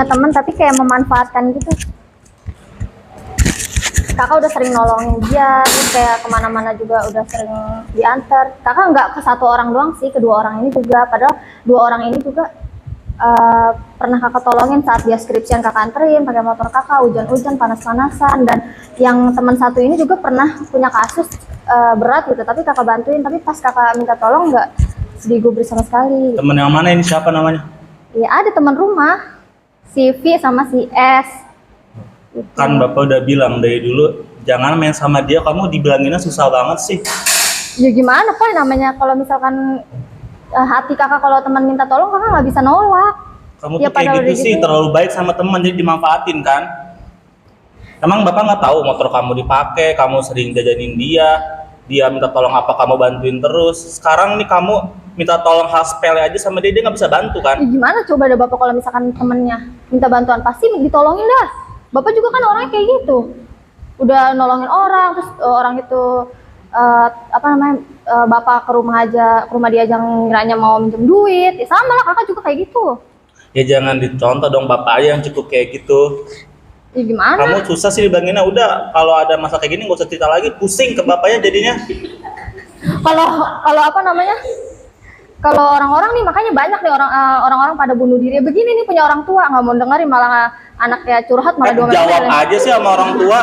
temen tapi kayak memanfaatkan gitu. kakak udah sering nolongin dia, terus kayak kemana-mana juga udah sering diantar. Kakak nggak ke satu orang doang sih, kedua orang ini juga. Padahal dua orang ini juga pernah kakak tolongin saat dia skripsian, kakak anterin pakai motor kakak, hujan-hujan, panas-panasan. Dan yang teman satu ini juga pernah punya kasus berat gitu, tapi kakak bantuin. Tapi pas kakak minta tolong nggak digubris sama sekali. Temen yang mana ini, siapa namanya? Ya ada teman rumah, si V sama si S. Gitu. Kan Bapak udah bilang dari dulu jangan main sama dia, kamu dibilanginnya susah banget sih. Ya gimana Pak, namanya kalau misalkan hati kakak kalau teman minta tolong kakak nggak bisa nolak. Kamu Ya, tuh kayak padahal gitu udah sih, gitu. terlalu baik sama teman jadi dimanfaatin kan. Emang Bapak nggak tahu motor kamu dipakai, kamu sering jajanin dia minta tolong apa kamu bantuin terus. Sekarang nih kamu minta tolong hal sepele aja sama dia nggak bisa bantu kan. Ya gimana coba deh Bapak kalau misalkan temennya minta bantuan pasti ditolongin dah. Bapak juga kan orangnya kayak gitu. Udah nolongin orang, terus orang itu Bapak ke rumah dia aja ngiranya mau minjem duit. Ya sama lah, kakak juga kayak gitu. Ya jangan dicontoh dong, Bapak aja yang cukup kayak gitu. Ya gimana? Kamu susah sih dibanginnya, udah kalau ada masalah kayak gini nggak usah cerita lagi, pusing ke bapaknya jadinya. Kalau kalau orang-orang nih, makanya banyak nih orang-orang pada bunuh diri. Begini nih punya orang tua nggak mau dengerin, malah anaknya curhat malah dua Jawab aja sih sama orang tua.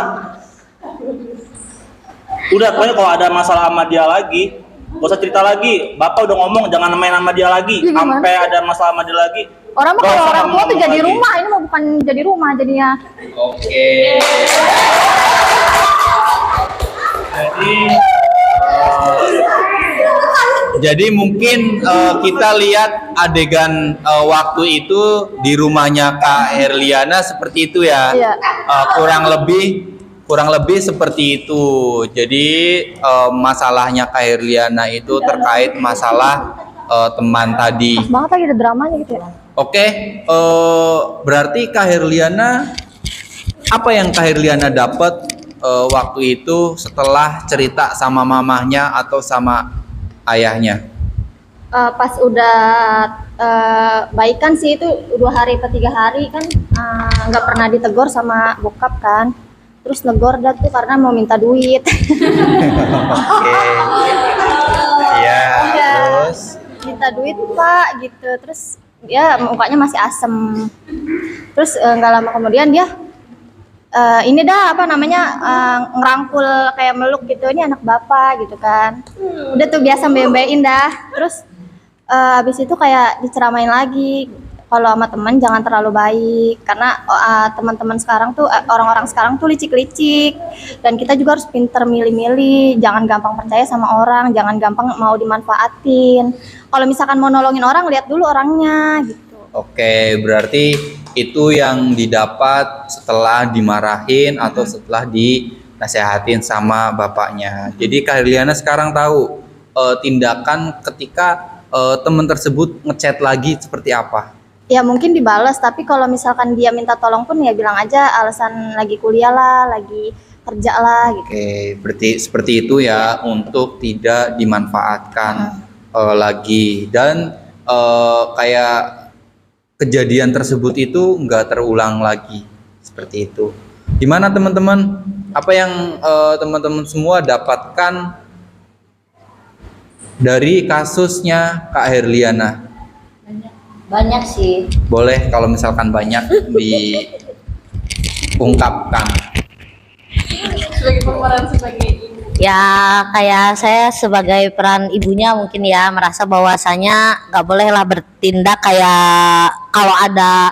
Udah, pokoknya kalau ada masalah sama dia lagi, gak usah cerita lagi. Bapak udah ngomong jangan main sama dia lagi, Ya, gimana sampai ada masalah sama dia lagi. Orang mah Gak kalau usah orang tua tuh ngomong jadi lagi. rumah, ini mah bukan jadi rumah jadinya. Oke. Jadi mungkin kita lihat adegan waktu itu di rumahnya Kak Herliana seperti itu ya. Iya. Kurang lebih seperti itu. Jadi masalahnya Kak Herliana itu terkait masalah teman tadi. Pas banget lagi ada dramanya gitu ya. Oke, berarti Kak Herliana, apa yang Kak Herliana dapat waktu itu setelah cerita sama mamahnya atau sama ayahnya? Pas udah baikan sih itu 2 hari atau 3 hari kan nggak pernah ditegur sama bokap kan. Terus negor dah tuh karena mau minta duit. Oke. Iya, terus Minta duit Pak gitu. Terus ya mukanya masih asem. Terus nggak lama kemudian dia ini dah ngerangkul kayak meluk gitu, ini anak bapak gitu kan. Udah tuh biasa mbembein dah. Terus habis itu kayak diceramain lagi kalau sama teman jangan terlalu baik karena teman-teman sekarang tuh orang-orang sekarang tuh licik-licik dan kita juga harus pinter milih-milih, jangan gampang percaya sama orang, jangan gampang mau dimanfaatin. Kalau misalkan mau nolongin orang lihat dulu orangnya gitu. oke, berarti itu yang didapat setelah dimarahin atau setelah dinasehatin sama bapaknya. Jadi Kak Herliana sekarang tahu tindakan ketika teman tersebut ngechat lagi seperti apa. Ya mungkin dibales, tapi kalau misalkan dia minta tolong pun ya bilang aja alasan lagi kuliah lah, lagi kerja lah gitu. Oke, berarti seperti itu ya, untuk tidak dimanfaatkan lagi. Dan kayak kejadian tersebut itu nggak terulang lagi seperti itu. Gimana teman-teman? Apa yang teman-teman semua dapatkan dari kasusnya Kak Herliana? Banyak sih. Boleh kalau misalkan banyak diungkapkan. Sebagai pemeran sebagai ibu. Ya kayak saya sebagai peran ibunya mungkin ya merasa bahwasanya nggak bolehlah bertindak kayak kalau ada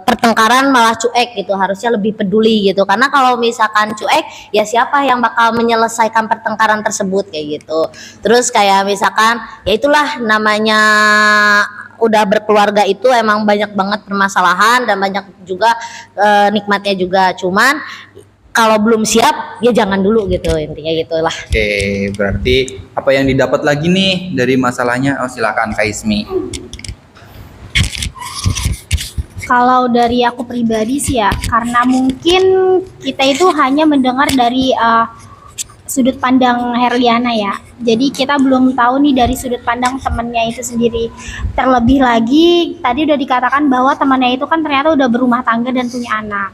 pertengkaran malah cuek gitu, harusnya lebih peduli gitu, karena kalau misalkan cuek ya siapa yang bakal menyelesaikan pertengkaran tersebut kayak gitu. Terus kayak misalkan ya itulah namanya udah berkeluarga itu emang banyak banget permasalahan dan banyak juga nikmatnya juga, cuman kalau belum siap ya jangan dulu gitu, intinya gitulah. Oke, berarti apa yang didapat lagi nih dari masalahnya? Oh, silakan Kak Ismi. Kalau dari aku pribadi sih ya, karena mungkin kita itu hanya mendengar dari sudut pandang Herliana ya. Jadi kita belum tahu nih dari sudut pandang temannya itu sendiri. Terlebih lagi tadi udah dikatakan bahwa temannya itu kan ternyata udah berumah tangga dan punya anak.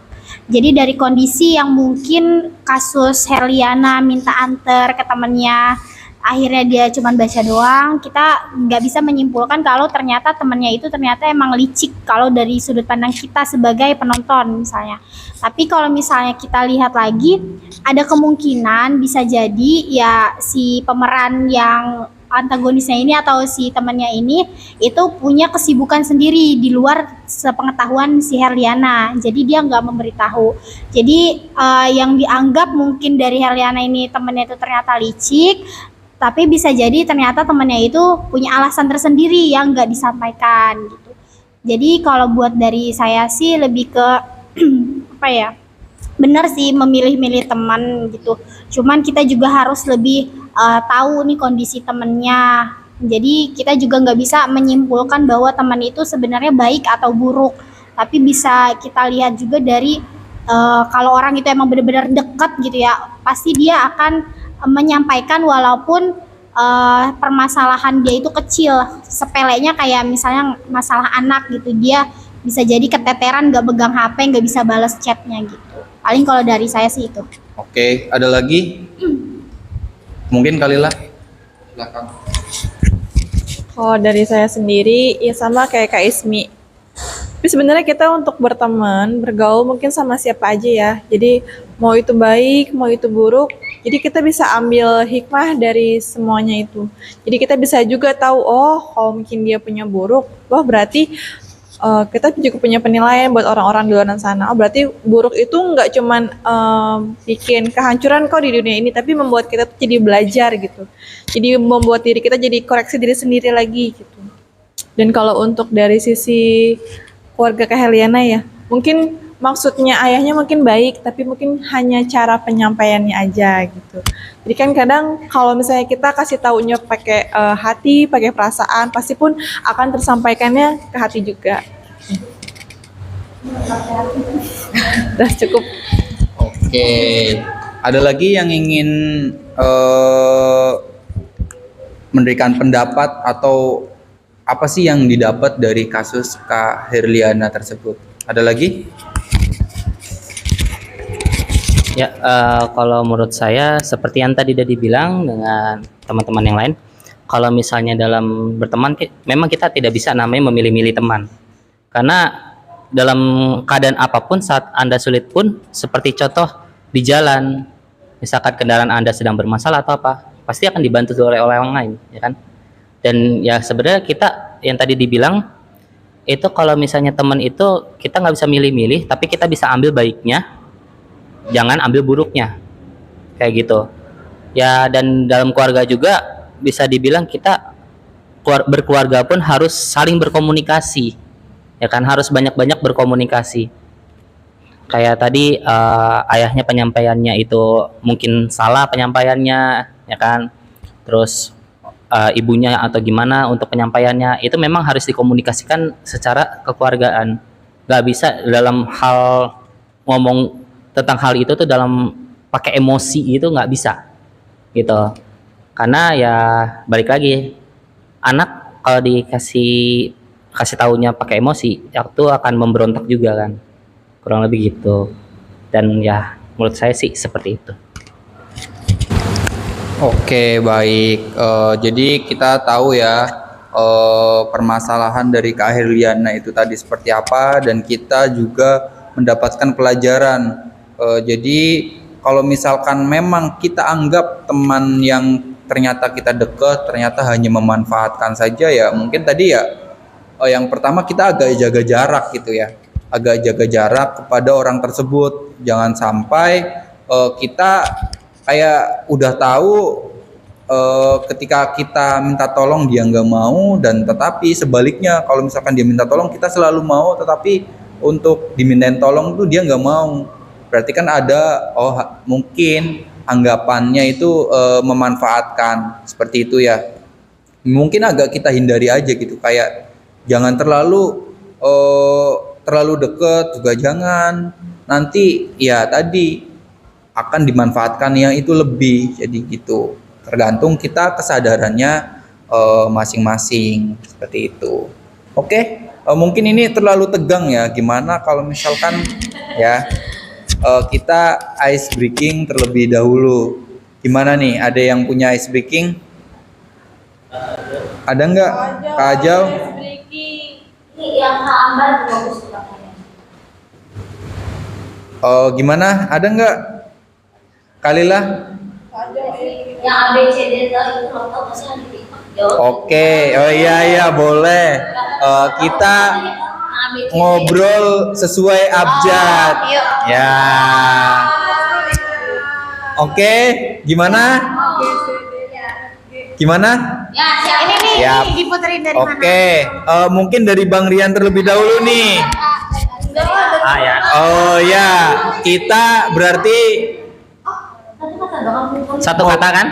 Jadi dari kondisi yang mungkin kasus Herliana minta anter ke temennya, akhirnya dia cuma baca doang, kita nggak bisa menyimpulkan kalau ternyata temennya itu ternyata emang licik kalau dari sudut pandang kita sebagai penonton misalnya. Tapi kalau misalnya kita lihat lagi, ada kemungkinan bisa jadi ya si pemeran yang antagonisnya ini atau si temannya ini itu punya kesibukan sendiri di luar sepengetahuan si Herliana, jadi dia nggak memberitahu. Jadi yang dianggap mungkin dari Herliana ini temannya itu ternyata licik, tapi bisa jadi ternyata temannya itu punya alasan tersendiri yang nggak disampaikan gitu. Jadi kalau buat dari saya sih lebih ke apa ya, benar sih memilih-milih teman gitu. Cuman kita juga harus lebih tahu nih kondisi temennya. Jadi kita juga nggak bisa menyimpulkan bahwa teman itu sebenarnya baik atau buruk. Tapi bisa kita lihat juga dari kalau orang itu emang benar-benar dekat gitu ya, pasti dia akan menyampaikan walaupun permasalahan dia itu kecil. Sepelenya kayak misalnya masalah anak gitu, dia bisa jadi keteteran nggak pegang HP, nggak bisa balas chatnya gitu. Paling kalau dari saya sih itu. Oke, ada lagi? Mungkin Kalila, belakang. Kalau dari saya sendiri, ya sama kayak Kak Ismi. Tapi sebenarnya kita untuk berteman, bergaul mungkin sama siapa aja ya. Jadi mau itu baik, mau itu buruk, jadi kita bisa ambil hikmah dari semuanya itu. Jadi kita bisa juga tahu, oh kalau mungkin dia punya buruk, wah berarti kita juga punya penilaian buat orang-orang di luar sana. Oh berarti buruk itu nggak cuman bikin kehancuran kok di dunia ini, tapi membuat kita tuh jadi belajar gitu. Jadi membuat diri kita jadi koreksi diri sendiri lagi gitu. Dan kalau untuk dari sisi keluarga Kak Herliana ya, mungkin maksudnya ayahnya mungkin baik, tapi mungkin hanya cara penyampaiannya aja gitu. Jadi kan kadang kalau misalnya kita kasih taunya pakai hati, pakai perasaan, pasti pun akan tersampaikannya ke hati juga. Udah cukup. Oke, ada lagi yang ingin memberikan pendapat atau apa sih yang didapat dari kasus Kak Herliana tersebut? Ada lagi? Ya, kalau menurut saya seperti yang tadi udah dibilang dengan teman-teman yang lain, kalau misalnya dalam berteman, memang kita tidak bisa namanya memilih-milih teman. Karena dalam keadaan apapun, saat Anda sulit pun, seperti contoh di jalan, misalkan kendaraan Anda sedang bermasalah atau apa, pasti akan dibantu oleh orang lain, ya kan? Dan ya sebenarnya kita yang tadi dibilang, itu kalau misalnya teman itu kita nggak bisa milih-milih, tapi kita bisa ambil baiknya, jangan ambil buruknya, kayak gitu ya. Dan dalam keluarga juga bisa dibilang kita berkeluarga pun harus saling berkomunikasi, ya kan, harus banyak-banyak berkomunikasi. Kayak tadi ayahnya penyampaiannya itu mungkin salah penyampaiannya, ya kan, terus ibunya atau gimana untuk penyampaiannya, itu memang harus dikomunikasikan secara kekeluargaan. Gak bisa dalam hal ngomong tentang hal itu tuh dalam pakai emosi, itu nggak bisa gitu. Karena ya balik lagi, anak kalau kasih tahunya pakai emosi, itu akan memberontak juga kan, kurang lebih gitu. Dan ya menurut saya sih seperti itu. Oke, baik. Jadi kita tahu ya permasalahan dari Kak Herliana itu tadi seperti apa, dan kita juga mendapatkan pelajaran. Jadi kalau misalkan memang kita anggap teman yang ternyata kita dekat ternyata hanya memanfaatkan saja, ya mungkin tadi ya yang pertama kita agak jaga jarak gitu ya, agak jaga jarak kepada orang tersebut. Jangan sampai kita kayak udah tahu ketika kita minta tolong dia nggak mau, dan tetapi sebaliknya kalau misalkan dia minta tolong kita selalu mau, tetapi untuk dimintain tolong tuh dia nggak mau. Berarti kan ada mungkin anggapannya itu memanfaatkan, seperti itu ya. Mungkin agak kita hindari aja gitu, kayak jangan terlalu deket juga jangan, nanti ya tadi akan dimanfaatkan yang itu lebih. Jadi gitu, tergantung kita kesadarannya masing-masing, seperti itu. Oke, mungkin ini terlalu tegang ya, gimana kalau misalkan ya kita ice breaking terlebih dahulu. Gimana nih? Ada yang punya ice breaking? Ada nggak? Kak Ajau? Ini yang ambar bagus tuh katanya. Oh, gimana? Ada nggak? Kalilah? Yang A B C D itu lo tau pasti yang di TikTok. Oke, oh iya boleh. Kita ngobrol sesuai abjad. Ya. Oke, gimana? Gimana? Ya, siap. Ini nih, Siap. diputerin dari Oke, mungkin dari Bang Rian terlebih dahulu nih. Ya. Oh ya, kita berarti Satu kata kan?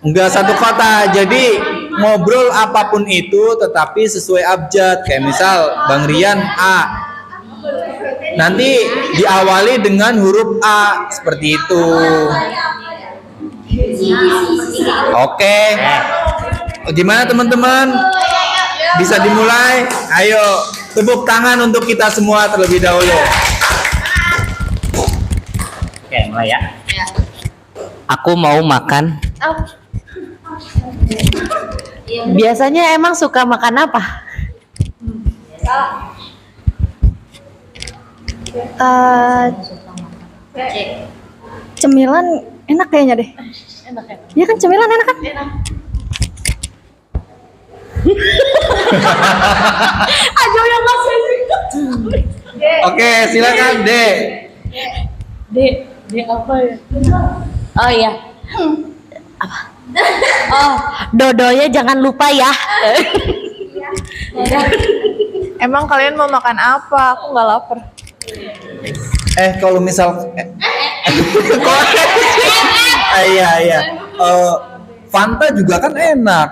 enggak satu kata. Jadi ngobrol apapun itu tetapi sesuai abjad. Kayak misal Bang Rian A. Nanti diawali dengan huruf A seperti itu. Oke. Gimana teman-teman? Bisa dimulai? Ayo, tepuk tangan untuk kita semua terlebih dahulu. Oke, mulai ya. Aku mau makan. Biasanya emang suka makan apa? Cemilan enak kayaknya deh. Iya kan cemilan enak kan? Aja yang masih. Oke, silakan D. D apa ya? Oh iya. Apa? Oh, dodonya jangan lupa ya. Emang kalian mau makan apa? Aku nggak lapar. Kalau misal iya. Fanta juga kan enak.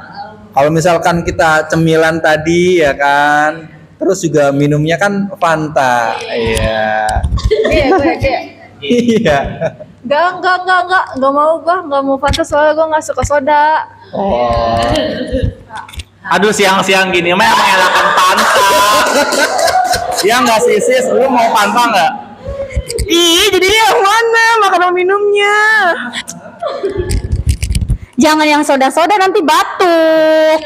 Kalau misalkan kita cemilan tadi ya kan, terus juga minumnya kan Fanta. Iya. Iya. Enggak mau Fanta soalnya gue nggak suka soda. Oh. Aduh, siang-siang gini mah emang enakan Fanta. Ya nggak sih sis, lu mau Fanta nggak? Ih, jadi yang mana makanan minumnya? Jangan yang soda-soda nanti batuk.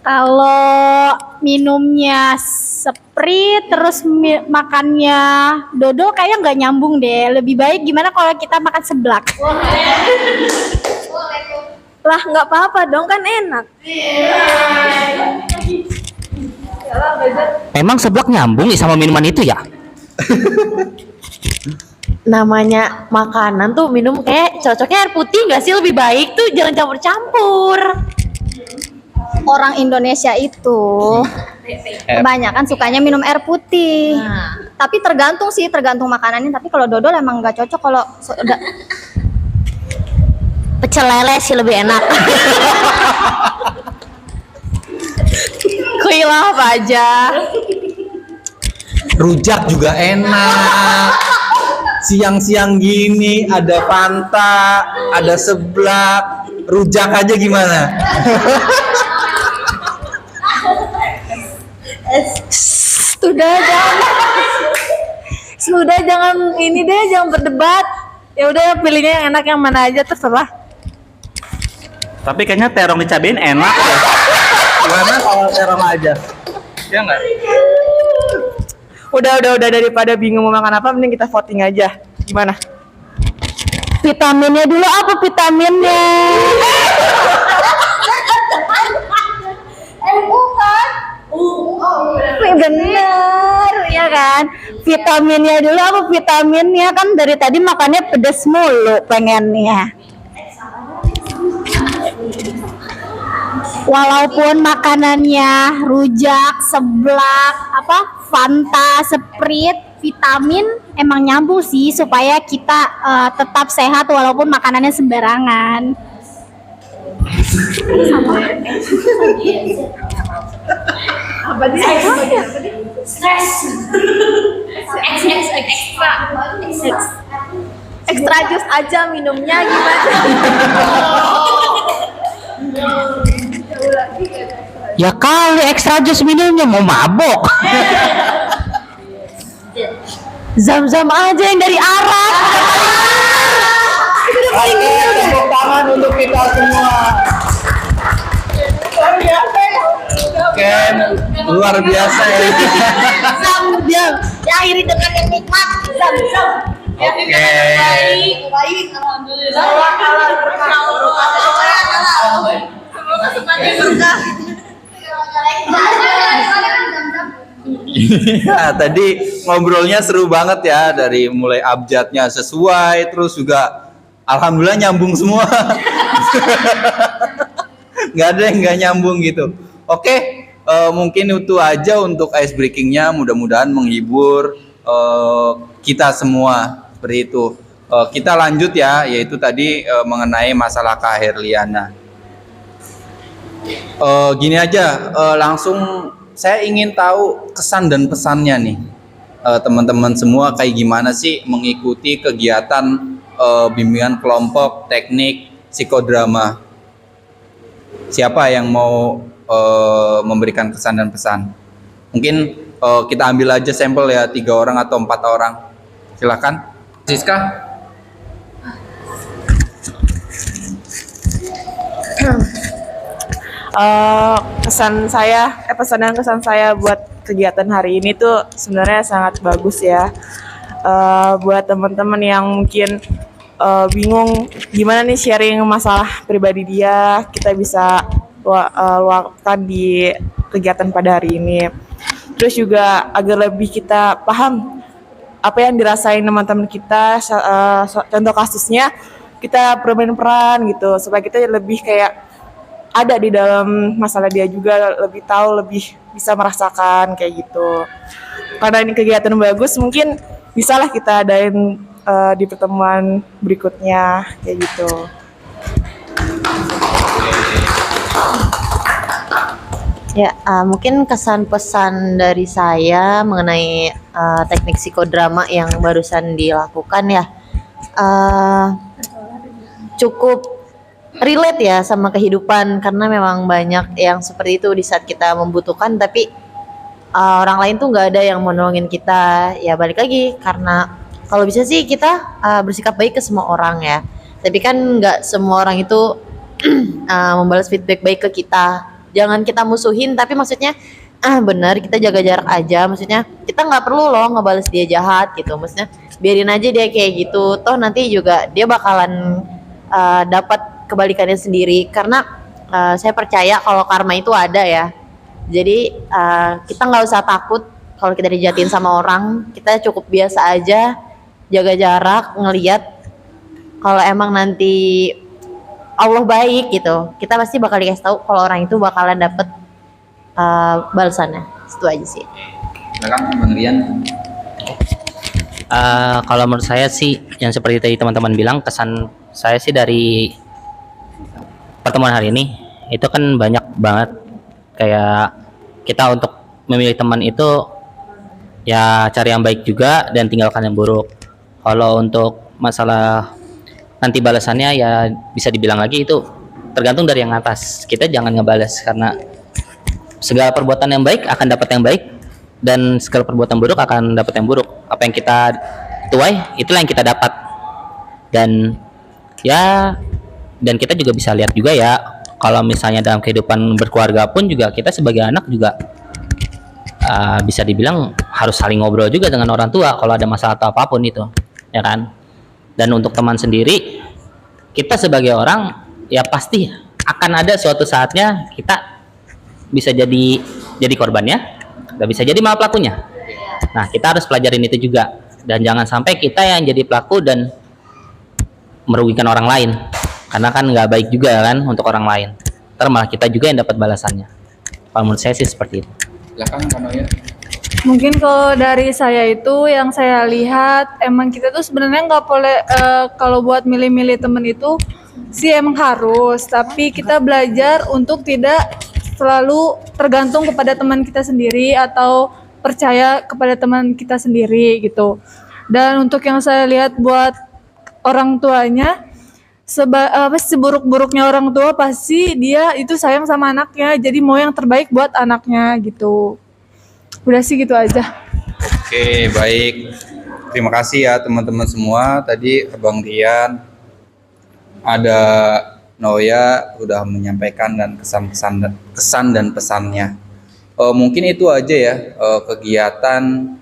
Kalau minumnya Sprite terus makannya dodol kayaknya nggak nyambung deh. Lebih baik gimana kalau kita makan seblak? Lah nggak apa-apa dong, kan enak. Memang seblak nyambung sama minuman itu ya? Namanya makanan tuh minum kayak cocoknya air putih nggak sih, lebih baik tuh jangan campur-campur. Orang Indonesia itu kebanyakan sukanya minum air putih. Tapi tergantung makanannya. Tapi kalau dodol emang nggak cocok kalau soda. Pecel lele sih lebih enak. Kuilah apa aja. Rujak juga enak. Siang-siang gini ada Fanta, ada seblak, rujak aja gimana? Sudah jangan ini deh, jangan berdebat. Ya udah pilihnya yang enak, yang mana aja terserah. Tapi kayaknya terong dicabain enak ya. Gimana kalau terong aja? Ya nggak? Udah daripada bingung mau makan apa, mending kita voting aja. Gimana? Vitaminnya dulu apa vitaminnya? Bener, ya kan? Vitaminnya dulu apa vitaminnya, kan dari tadi makannya pedes mulu pengennya. Walaupun makanannya rujak, seblak, Fanta, Sprite, vitamin emang nyambung sih supaya kita tetap sehat walaupun makanannya sembarangan. Extra jus aja minumnya gimana? Ya kali ekstra jus minumnya mau mabok. Zam-zam aja yang dari Arab. Oke, tepuk tangan untuk kita semua. Oke, luar biasa ya. Zam-zam diakhiri dengan yang nikmat. Zam-zam. Oke. Baik, alhamdulillah. Semoga semakin berkah. Nah, tadi ngobrolnya seru banget ya, dari mulai abjadnya sesuai, terus juga alhamdulillah nyambung semua. Nggak ada yang nggak nyambung gitu. Oke, mungkin itu aja untuk ice breakingnya, mudah-mudahan menghibur kita semua seperti itu. Kita lanjut ya, yaitu tadi mengenai masalah Kak Herliana. Gini aja, langsung saya ingin tahu kesan dan pesannya nih, teman-teman semua, kayak gimana sih mengikuti kegiatan bimbingan kelompok teknik psikodrama. Siapa yang mau memberikan kesan dan pesan? Mungkin kita ambil aja sampel ya, 3 orang atau 4 orang. Silakan, Siska. Pesan dan kesan saya buat kegiatan hari ini tuh sebenarnya sangat bagus ya. Buat teman-teman yang mungkin bingung gimana nih sharing masalah pribadi dia, kita bisa luapkan di kegiatan pada hari ini. Terus juga agar lebih kita paham apa yang dirasain teman-teman kita, contoh kasusnya kita bermain peran gitu, supaya kita lebih kayak ada di dalam masalah dia juga, lebih tahu, lebih bisa merasakan kayak gitu. Karena ini kegiatan bagus, mungkin bisalah kita adain di pertemuan berikutnya kayak gitu. Ya, mungkin kesan pesan dari saya mengenai teknik psikodrama yang barusan dilakukan ya, cukup relate ya sama kehidupan, karena memang banyak yang seperti itu di saat kita membutuhkan, tapi orang lain tuh nggak ada yang mau nolongin kita. Ya balik lagi, karena kalau bisa sih kita bersikap baik ke semua orang ya, tapi kan nggak semua orang itu membalas feedback baik ke kita. Jangan kita musuhin, tapi maksudnya benar, kita jaga jarak aja. Maksudnya kita nggak perlu loh ngebales dia jahat gitu, maksudnya biarin aja dia kayak gitu, toh nanti juga dia bakalan dapat kebalikannya sendiri. Karena saya percaya kalau karma itu ada ya, jadi kita nggak usah takut kalau kita dijahatin sama orang. Kita cukup biasa aja, jaga jarak, ngelihat kalau emang nanti Allah baik gitu, kita pasti bakal dikasih tahu kalau orang itu bakalan dapet balasannya. Itu aja sih. Silakan Bang Rian. Kalau menurut saya sih yang seperti tadi teman-teman bilang, kesan saya sih dari pertemuan hari ini itu kan banyak banget, kayak kita untuk memilih teman itu ya cari yang baik juga dan tinggalkan yang buruk. Kalau untuk masalah nanti balasannya ya bisa dibilang lagi itu tergantung dari yang atas. Kita jangan ngebales, karena segala perbuatan yang baik akan dapat yang baik, dan segala perbuatan buruk akan dapat yang buruk. Apa yang kita tuai, itulah yang kita dapat. Dan ya, dan kita juga bisa lihat juga ya, kalau misalnya dalam kehidupan berkeluarga pun juga kita sebagai anak juga bisa dibilang harus saling ngobrol juga dengan orang tua kalau ada masalah atau apapun itu, ya kan. Dan untuk teman sendiri, kita sebagai orang ya pasti akan ada suatu saatnya kita bisa jadi korbannya, dan bisa jadi malah pelakunya. Nah, kita harus pelajarin itu juga, dan jangan sampai kita yang jadi pelaku dan merugikan orang lain, karena kan nggak baik juga kan untuk orang lain. Ntar malah kita juga yang dapat balasannya. Kalau menurut saya sih seperti itu. Silakan Kak Noya. Mungkin kalau dari saya itu yang saya lihat, emang kita tuh sebenarnya nggak boleh kalau buat milih-milih temen itu sih emang harus, tapi kita belajar untuk tidak selalu tergantung kepada teman kita sendiri atau percaya kepada teman kita sendiri gitu. Dan untuk yang saya lihat buat orang tuanya, seburuk-buruknya orang tua pasti dia itu sayang sama anaknya, jadi mau yang terbaik buat anaknya gitu. Udah sih gitu aja. Oke, baik. Terima kasih ya teman-teman semua. Tadi Abang Rian, ada Noya udah menyampaikan dan kesan dan pesannya. Mungkin itu aja ya kegiatan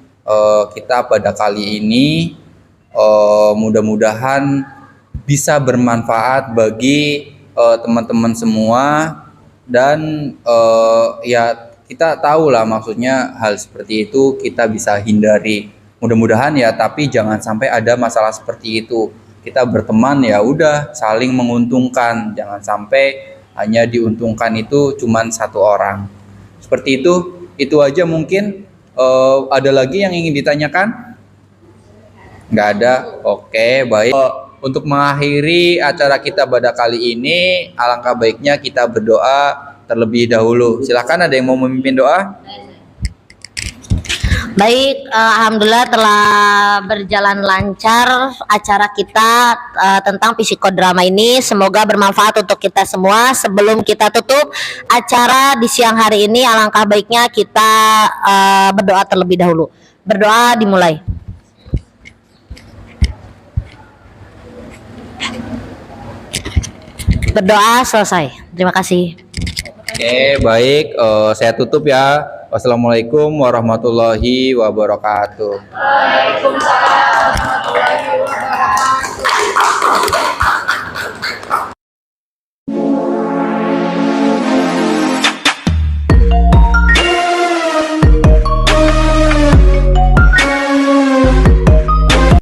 kita pada kali ini. Mudah-mudahan bisa bermanfaat bagi teman-teman semua dan ya kita tahu lah maksudnya hal seperti itu kita bisa hindari. Mudah-mudahan ya, tapi jangan sampai ada masalah seperti itu. Kita berteman ya udah saling menguntungkan, jangan sampai hanya diuntungkan itu cuman satu orang. Seperti itu aja mungkin. Ada lagi yang ingin ditanyakan? Nggak ada? Oke, baik. Untuk mengakhiri acara kita pada kali ini, alangkah baiknya kita berdoa terlebih dahulu. Silakan, ada yang mau memimpin doa? Baik, alhamdulillah telah berjalan lancar acara kita tentang psikodrama ini. Semoga bermanfaat untuk kita semua. Sebelum kita tutup acara di siang hari ini, alangkah baiknya kita berdoa terlebih dahulu. Berdoa dimulai. Berdoa selesai. Terima kasih. Oke, baik. Saya tutup ya. Wassalamualaikum warahmatullahi wabarakatuh. Waalaikumsalam warahmatullahi wabarakatuh.